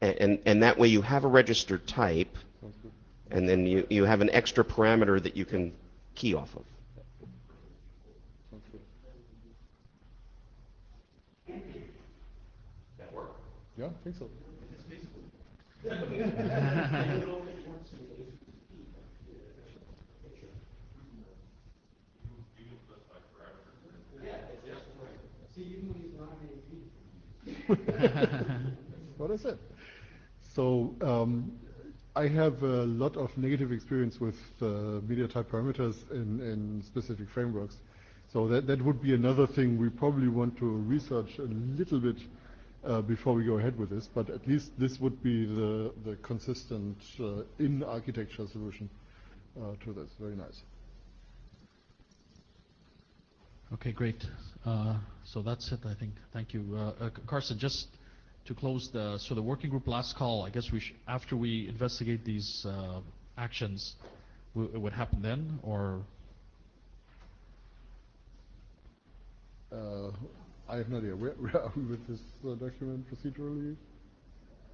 And that way you have a registered type, and then you have an extra parameter that you can key off of. That work? Yeah, I think so. What is it? So I have a lot of negative experience with media type parameters in specific frameworks. So that would be another thing we probably want to research a little bit before we go ahead with this, but at least this would be the consistent in-architecture solution to this. Very nice. Okay, great. So that's it, I think. Thank you. Carsten, just to close the working group last call, I guess after we investigate these actions, it would happen then, or? I have no idea. Where are we with this document procedurally?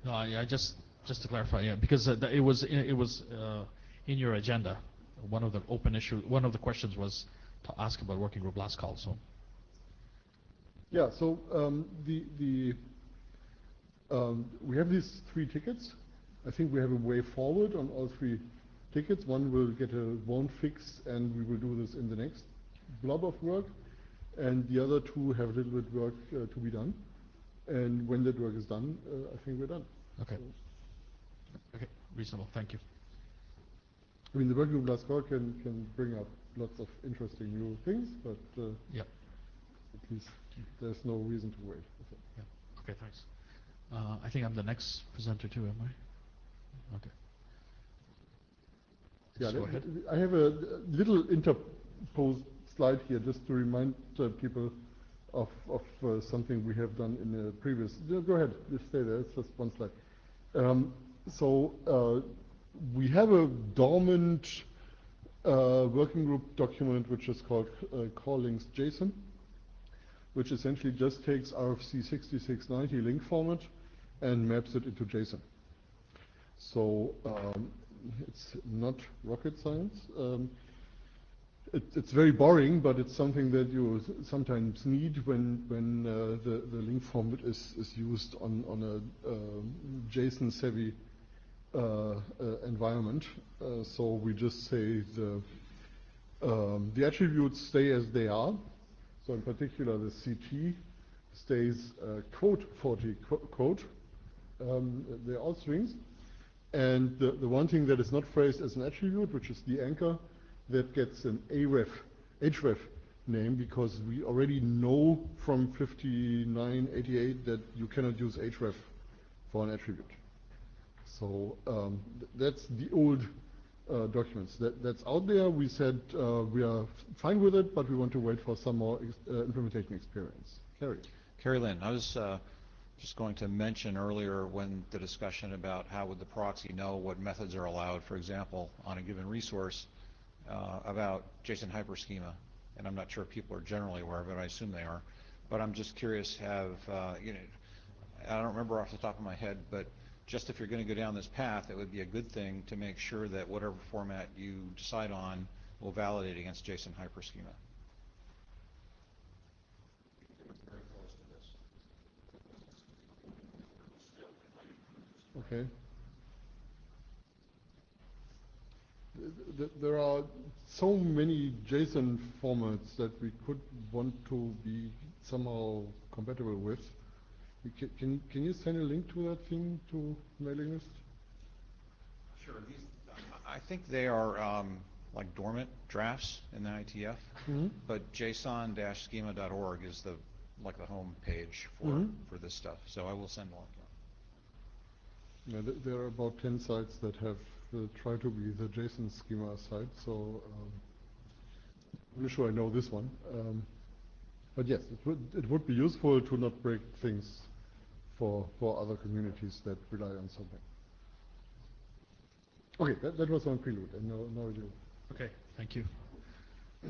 No, I just to clarify, yeah, because it was in your agenda. One of the questions was to ask about working group last call. So. Yeah. So we have these 3 tickets. I think we have a way forward on all 3 tickets. One will get a won't fix, and we will do this in the next blob of work. And the other 2 have a little bit work to be done. And when that work is done, I think we're done. Okay. Okay, reasonable. Thank you. I mean, the working group last call can bring up lots of interesting new things, but yeah, at least there's no reason to wait. Yeah. Okay, thanks. I think I'm the next presenter too, am I? Okay. Yeah, go ahead. I have a little interposed slide here just to remind people of something we have done in the previous. Go ahead, just stay there. It's just one slide. We have a dormant working group document which is called Core Links JSON, which essentially just takes RFC 6690 link format and maps it into JSON. So it's not rocket science. It's very boring, but it's something that you sometimes need when the link format is used on a JSON-savvy environment. So we just say the attributes stay as they are. So in particular, the CT stays quote 40 quote. They're all strings. And the one thing that is not phrased as an attribute, which is the anchor, that gets an href name, because we already know from 5988 that you cannot use href for an attribute. So that's the old documents. That's out there. We said we are fine with it, but we want to wait for some more implementation experience. Carrie Lynn, I was just going to mention earlier when the discussion about how would the proxy know what methods are allowed, for example, on a given resource, about JSON hyperschema, and I'm not sure if people are generally aware of it. I assume they are, but I'm just curious. I don't remember off the top of my head, but just if you're going to go down this path, it would be a good thing to make sure that whatever format you decide on will validate against JSON hyperschema. Very close to this. Okay. There are so many JSON formats that we could want to be somehow compatible with. Can you send a link to that thing to mailing list? Sure. I think they are like dormant drafts in the IETF, but json-schema.org is the home page for this stuff. So I will send one. Yeah, there are about 10 sites that have tried to be the JSON schema site, so I'm not sure I know this one. But yes, it would be useful to not break things for other communities that rely on something. Okay, that was one prelude, and now you. Okay, thank you.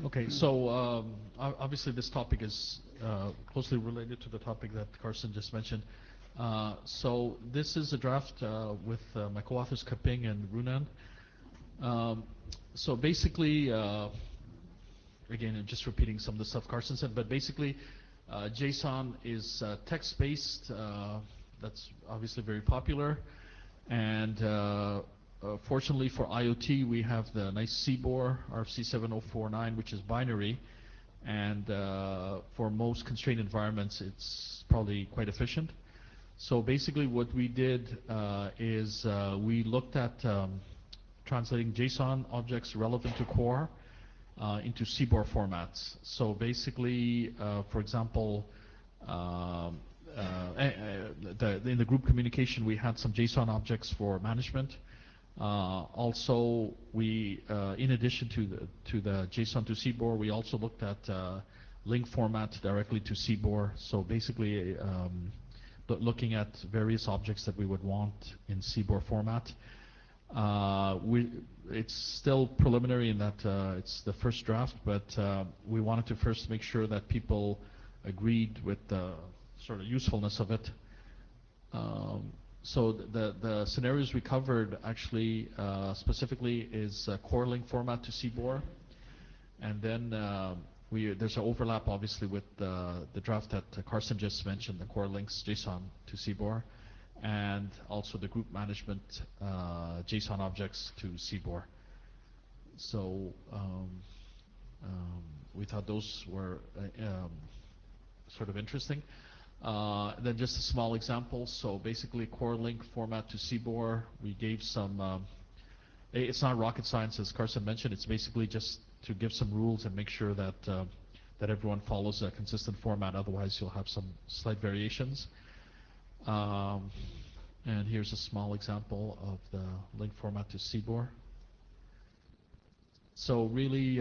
Okay, so obviously this topic is closely related to the topic that Carsten just mentioned. So this is a draft with my co-authors Kaping and Runan. So basically, again, I'm just repeating some of the stuff Carsten said, but basically JSON is text-based. That's obviously very popular. And fortunately for IoT, we have the nice CBOR, RFC 7049, which is binary. And for most constrained environments, it's probably quite efficient. So basically what we did is we looked at translating JSON objects relevant to core into CBOR formats. So basically, for example, in the group communication, we had some JSON objects for management. Also, we, in addition to the JSON to CBOR, we also looked at link format directly to CBOR. So basically, looking at various objects that we would want in CBOR format. It's still preliminary in that it's the first draft, but we wanted to first make sure that people agreed with the sort of usefulness of it. So the scenarios we covered actually specifically is core link format to CBOR, and then there's an overlap obviously with the draft that Carsten just mentioned, the core links JSON to CBOR, and also the group management JSON objects to CBOR. So we thought those were sort of interesting. Then just a small example. So basically, core link format to CBOR. We gave some. It's not rocket science, as Carsten mentioned. It's basically just to give some rules and make sure that that everyone follows a consistent format. Otherwise, you'll have some slight variations. And here's a small example of the link format to CBOR. So really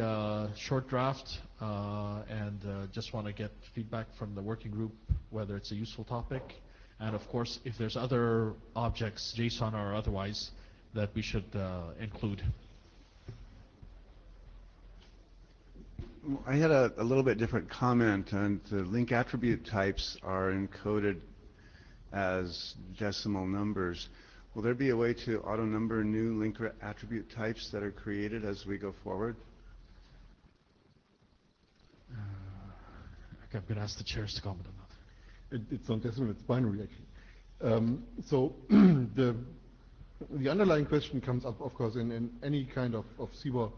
short draft, and just want to get feedback from the working group whether it's a useful topic, and of course if there's other objects, JSON or otherwise, that we should include. I had a little bit different comment, and the link attribute types are encoded as decimal numbers. Will there be a way to auto-number new link attribute types that are created as we go forward? I'm going to ask the chairs to comment on that. It's not decimal, it's binary actually. So the underlying question comes up, of course, in any kind of CBOR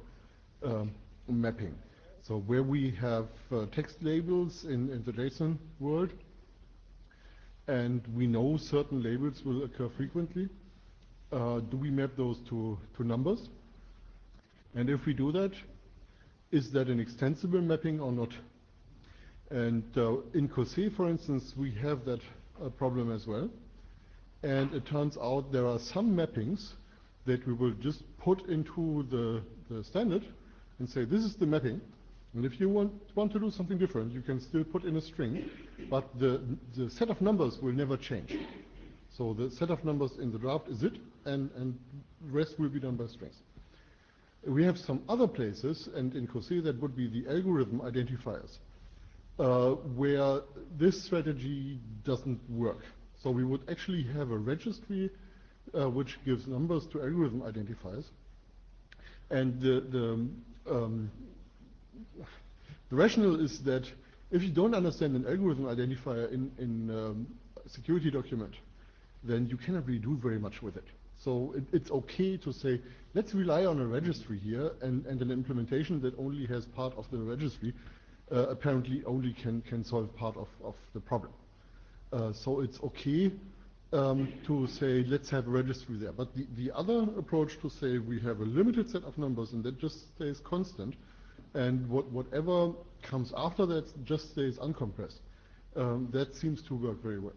mapping. So where we have text labels in the JSON world, and we know certain labels will occur frequently, do we map those to numbers? And if we do that, is that an extensible mapping or not? And in COSE, for instance, we have that problem as well. And it turns out there are some mappings that we will just put into the standard and say, this is the mapping. And if you want to do something different, you can still put in a string, but the set of numbers will never change. So the set of numbers in the draft is it, and the rest will be done by strings. We have some other places, and in COSE that would be the algorithm identifiers, where this strategy doesn't work. So we would actually have a registry which gives numbers to algorithm identifiers. And the rationale is that if you don't understand an algorithm identifier in a security document, then you cannot really do very much with it. So it's okay to say, let's rely on a registry here, and an implementation that only has part of the registry apparently only can solve part of the problem. So it's okay to say, let's have a registry there. But the other approach to say we have a limited set of numbers and that just stays constant, and whatever comes after that just stays uncompressed, that seems to work very well.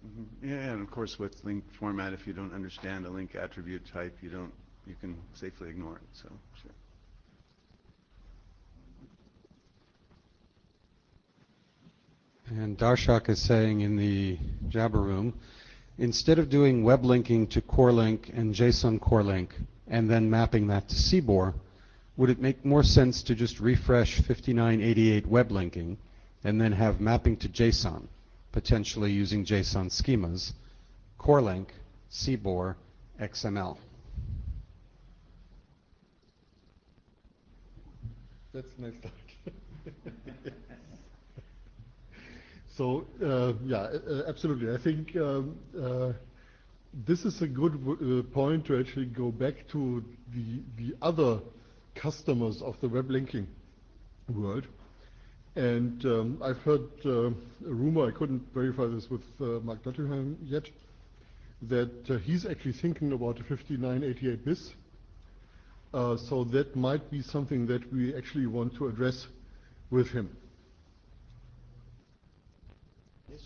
Mm-hmm. Yeah, and of course with link format, if you don't understand a link attribute type, you can safely ignore it. So sure. And Darshak is saying in the Jabber room, instead of doing web linking to core link and JSON core link and then mapping that to CBOR, would it make more sense to just refresh 5988 web linking and then have mapping to JSON, potentially using JSON schemas, core link, CBOR, XML? That's a nice start. So yeah, absolutely. I think this is a good point to actually go back to the other customers of the web linking world. And I've heard a rumor, I couldn't verify this with Mark Nottingham yet, that he's actually thinking about a 5988 bis. So that might be something that we actually want to address with him. Yes.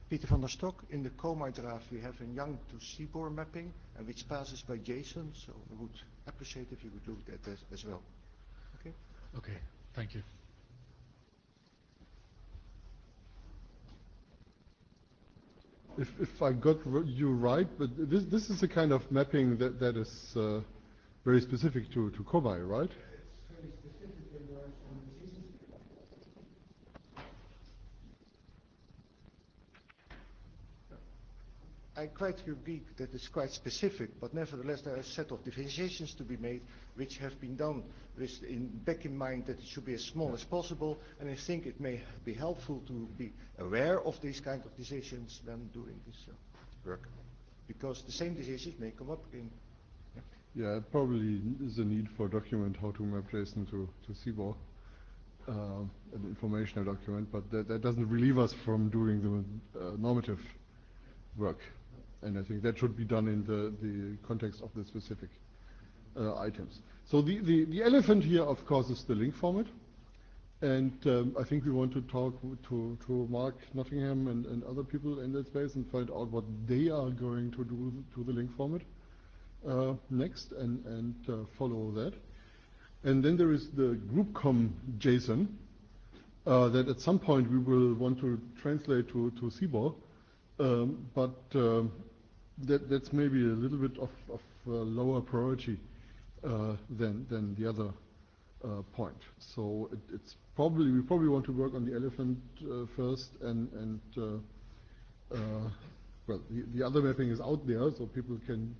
Peter van der Stok, in the COMA draft we have a young to CBOR mapping, and which passes by JSON, so I would appreciate if you would look at that as well. Okay? Okay, thank you. If I got you right, but this is a kind of mapping that is very specific to COBI, right? I quite agree that it's quite specific, but nevertheless there are a set of differentiations to be made which have been done with back in mind that it should be as small as possible, and I think it may be helpful to be aware of these kind of decisions when doing this work, because the same decisions may come up again. Yeah, it probably is a need for a document how to map JSON to CBOR, an informational document, but that doesn't relieve us from doing the normative work. And I think that should be done in the context of the specific items. So the elephant here, of course, is the link format. And I think we want to talk to Mark Nottingham and other people in that space and find out what they are going to do to the link format next and follow that. And then there is the GroupCom JSON that at some point we will want to translate to CBOR. But that's maybe a little bit of lower priority than the other point. So we probably want to work on the elephant first, and well, the other mapping is out there, so people can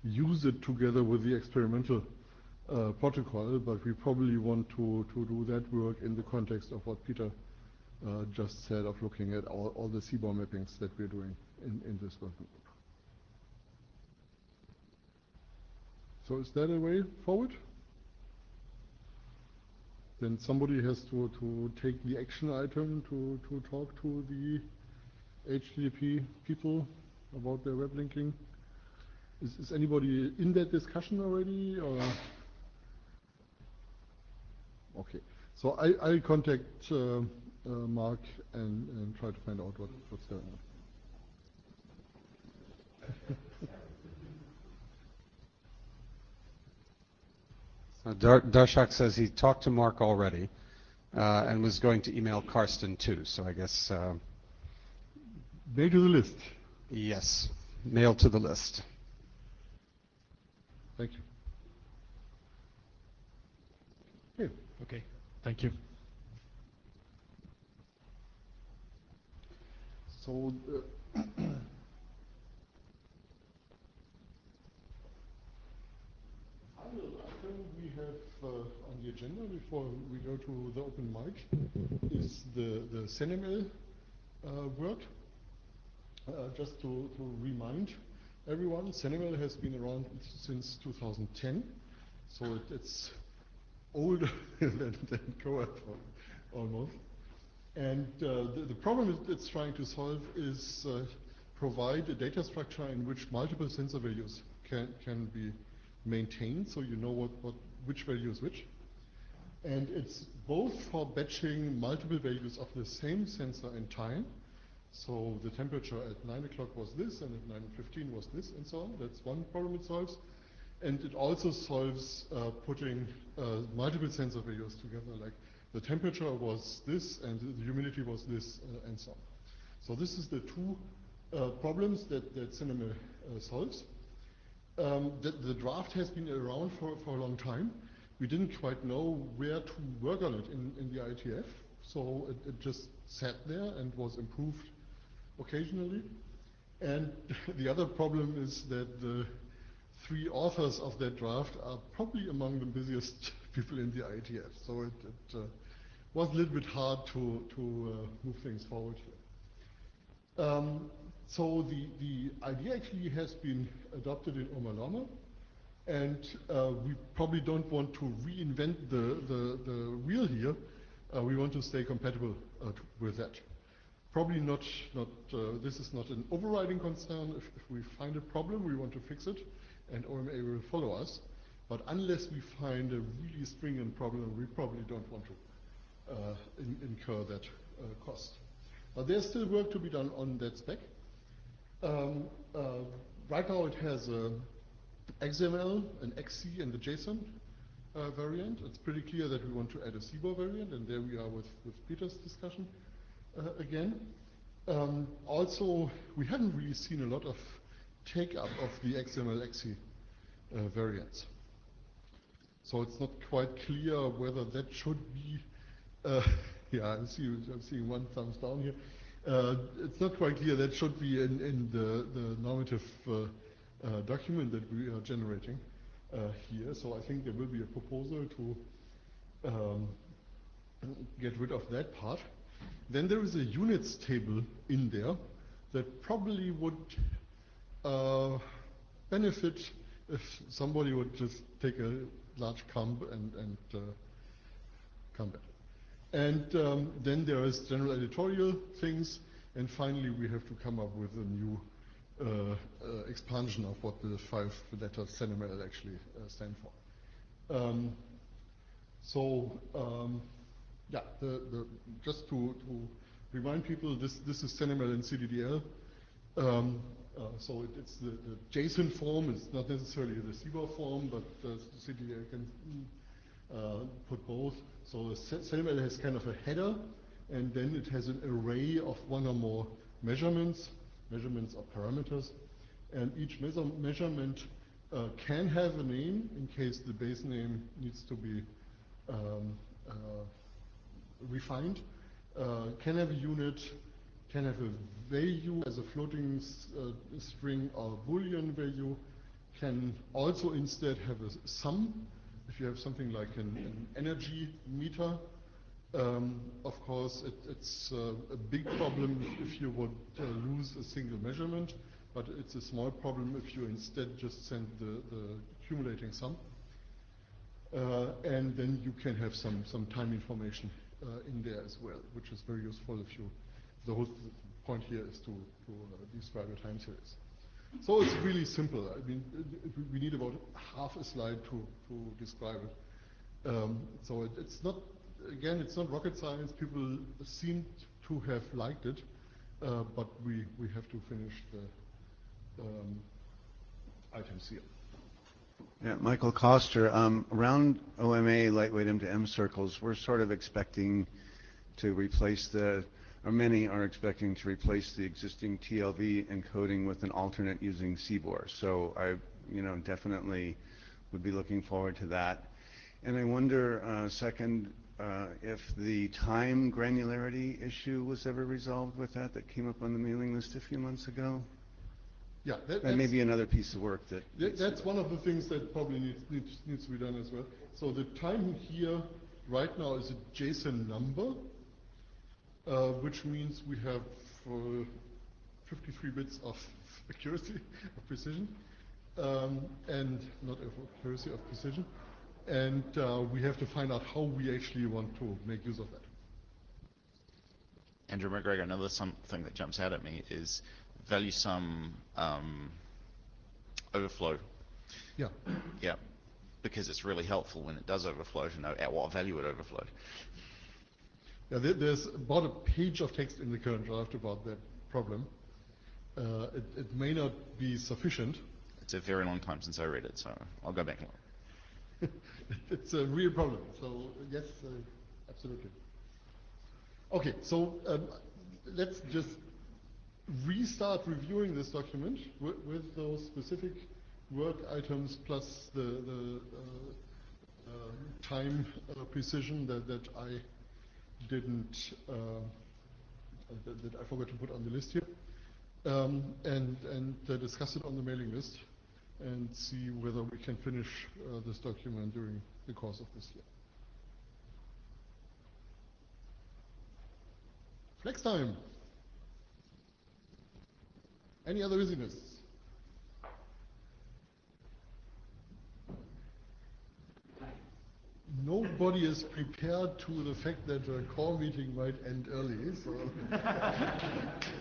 use it together with the experimental protocol. But we probably want to do that work in the context of what Peter just said, of looking at all the CBOR mappings that we're doing in this working group. So is that a way forward? Then somebody has to take the action item to talk to the HTTP people about their web linking. Is anybody in that discussion already? Or? Okay. So I'll contact Mark and try to find out what's going on. Darshak says he talked to Mark already and was going to email Karsten too. So I guess mail to the list. Yes, mail to the list. Thank you. Okay, thank you. So item we have on the agenda before we go to the open mic is the CNML work. Just to remind everyone, CNML has been around since 2010, so it's older than COAP almost. And the problem it's trying to solve is provide a data structure in which multiple sensor values can be maintained, so you know which value is which. And it's both for batching multiple values of the same sensor in time. So the temperature at 9 o'clock was this, and at 9:15 was this, and so on. That's one problem it solves. And it also solves putting multiple sensor values together, like the temperature was this, and the humidity was this, and so on. So this is the two problems that CNML solves. The draft has been around for a long time. We didn't quite know where to work on it in the IETF, so it just sat there and was improved occasionally. And the other problem is that the three authors of that draft are probably among the busiest people in the IETF, so it was a little bit hard to move things forward here. So the idea actually has been adopted in OMA LAMA, and we probably don't want to reinvent the wheel here. We want to stay compatible with that. Probably not, this is not an overriding concern. If we find a problem, we want to fix it, and OMA will follow us. But unless we find a really stringent problem, we probably don't want to incur that cost. But there's still work to be done on that spec. Right now it has XML, an XC, and the JSON variant. It's pretty clear that we want to add a CBOR variant, and there we are with Peter's discussion again. Also, we haven't really seen a lot of take-up of the XML XC variants. So it's not quite clear whether that should be, yeah, I'm seeing one thumbs down here. It's not quite clear that should be in the normative document that we are generating here. So I think there will be a proposal to get rid of that part. Then there is a units table in there that probably would benefit if somebody would just take a large comp and come back. And then there is general editorial things, and finally we have to come up with a new expansion of what the 5-letter CNML actually stand for. Yeah, just to remind people, this is CNML and CDDL. So it's the JSON form. It's not necessarily the CBOR form, but the CDDL can put both. So the CNML has kind of a header, and then it has an array of one or more measurements or parameters. And each measurement can have a name in case the base name needs to be refined, can have a unit, can have a value as a floating string or Boolean value, can also instead have a sum. If you have something like an energy meter, of course it's a big problem if you would lose a single measurement, but it's a small problem if you instead just send the accumulating sum. And then you can have some time information in there as well, which is very useful if you, the whole point here is to describe a time series. So it's really simple. I mean, we need about half a slide to describe it. So it's not, again, it's not rocket science. People seem to have liked it, but we have to finish the items here. Yeah, Michael Koster, around OMA lightweight M2M circles, we're sort of expecting to replace or many are expecting to replace the existing TLV encoding with an alternate using CBOR. So I, definitely would be looking forward to that. And I wonder, second, if the time granularity issue was ever resolved with that came up on the mailing list a few months ago. Yeah, that may be another piece of work that's one of the things that probably needs to be done as well. So the time here right now is a JSON number, which means we have 53 bits of accuracy, of precision, and not of accuracy, of precision. And we have to find out how we actually want to make use of that. Andrew McGregor, another something that jumps out at me is value sum overflow. Yeah. Yeah, because it's really helpful when it does overflow to know at what value it overflowed. Yeah, there's about a page of text in the current draft about that problem. It may not be sufficient. It's a very long time since I read it, so I'll go back and look. It's a real problem, so yes, absolutely. Okay, so let's just restart reviewing this document with those specific work items plus the time precision that I didn't, that I forgot to put on the list here, and discuss it on the mailing list and see whether we can finish this document during the course of this year. Flex time. Any other business? Nobody is prepared to the fact that a core meeting might end early, so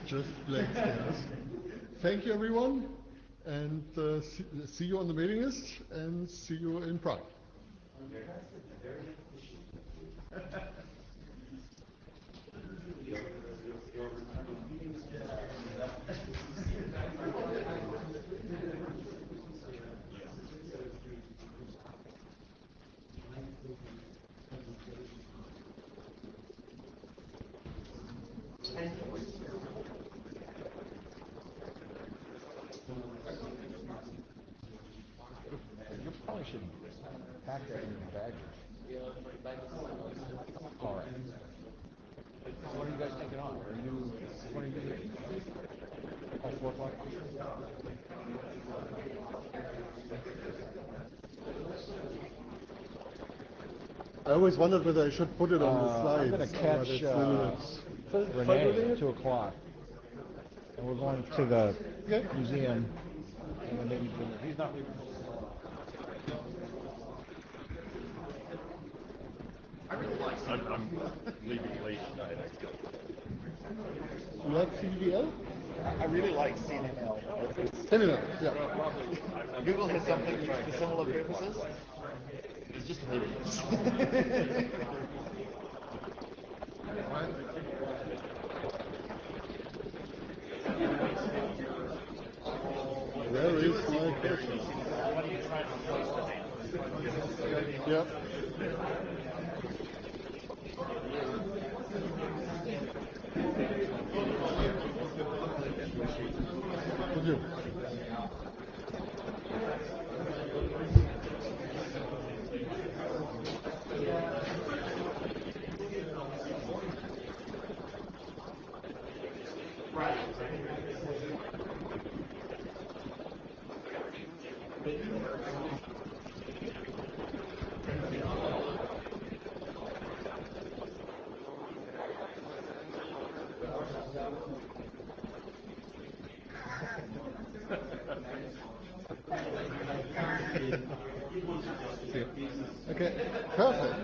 just blank stares. Thank you, everyone, and see you on the mailing list, and see you in Prague. Okay. You probably should pack that in your baggage. All right. So what are you guys taking on? What are you doing? Oh, 4 o'clock? I always wondered whether I should put it on the slides. I'm going to catch Renee at 2 o'clock. And we're going to the museum. And then maybe dinner. He's not leaving. I'm leaving late tonight. You like CDL? I really like CNL. CNL, yeah. Google has something used for similar purposes. It's just hilarious. Where is my question? What are you trying to replace the name? Yeah. Would you? Okay, perfect.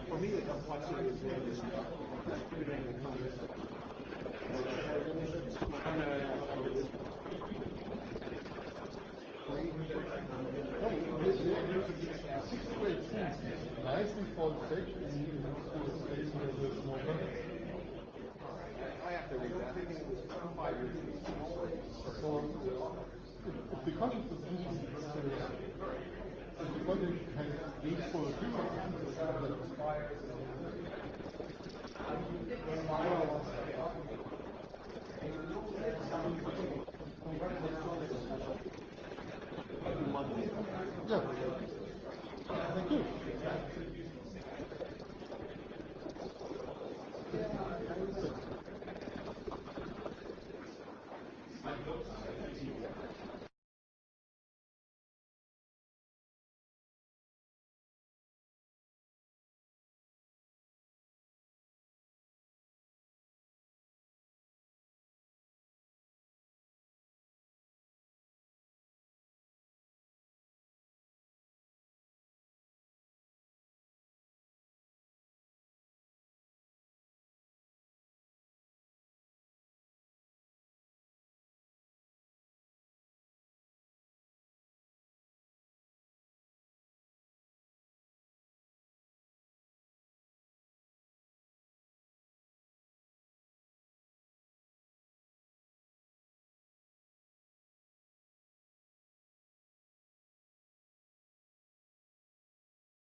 For me, the complexity is Nicely fall back into a space where there's more work. I have to read that. So, if the context is anything, if the context has useful that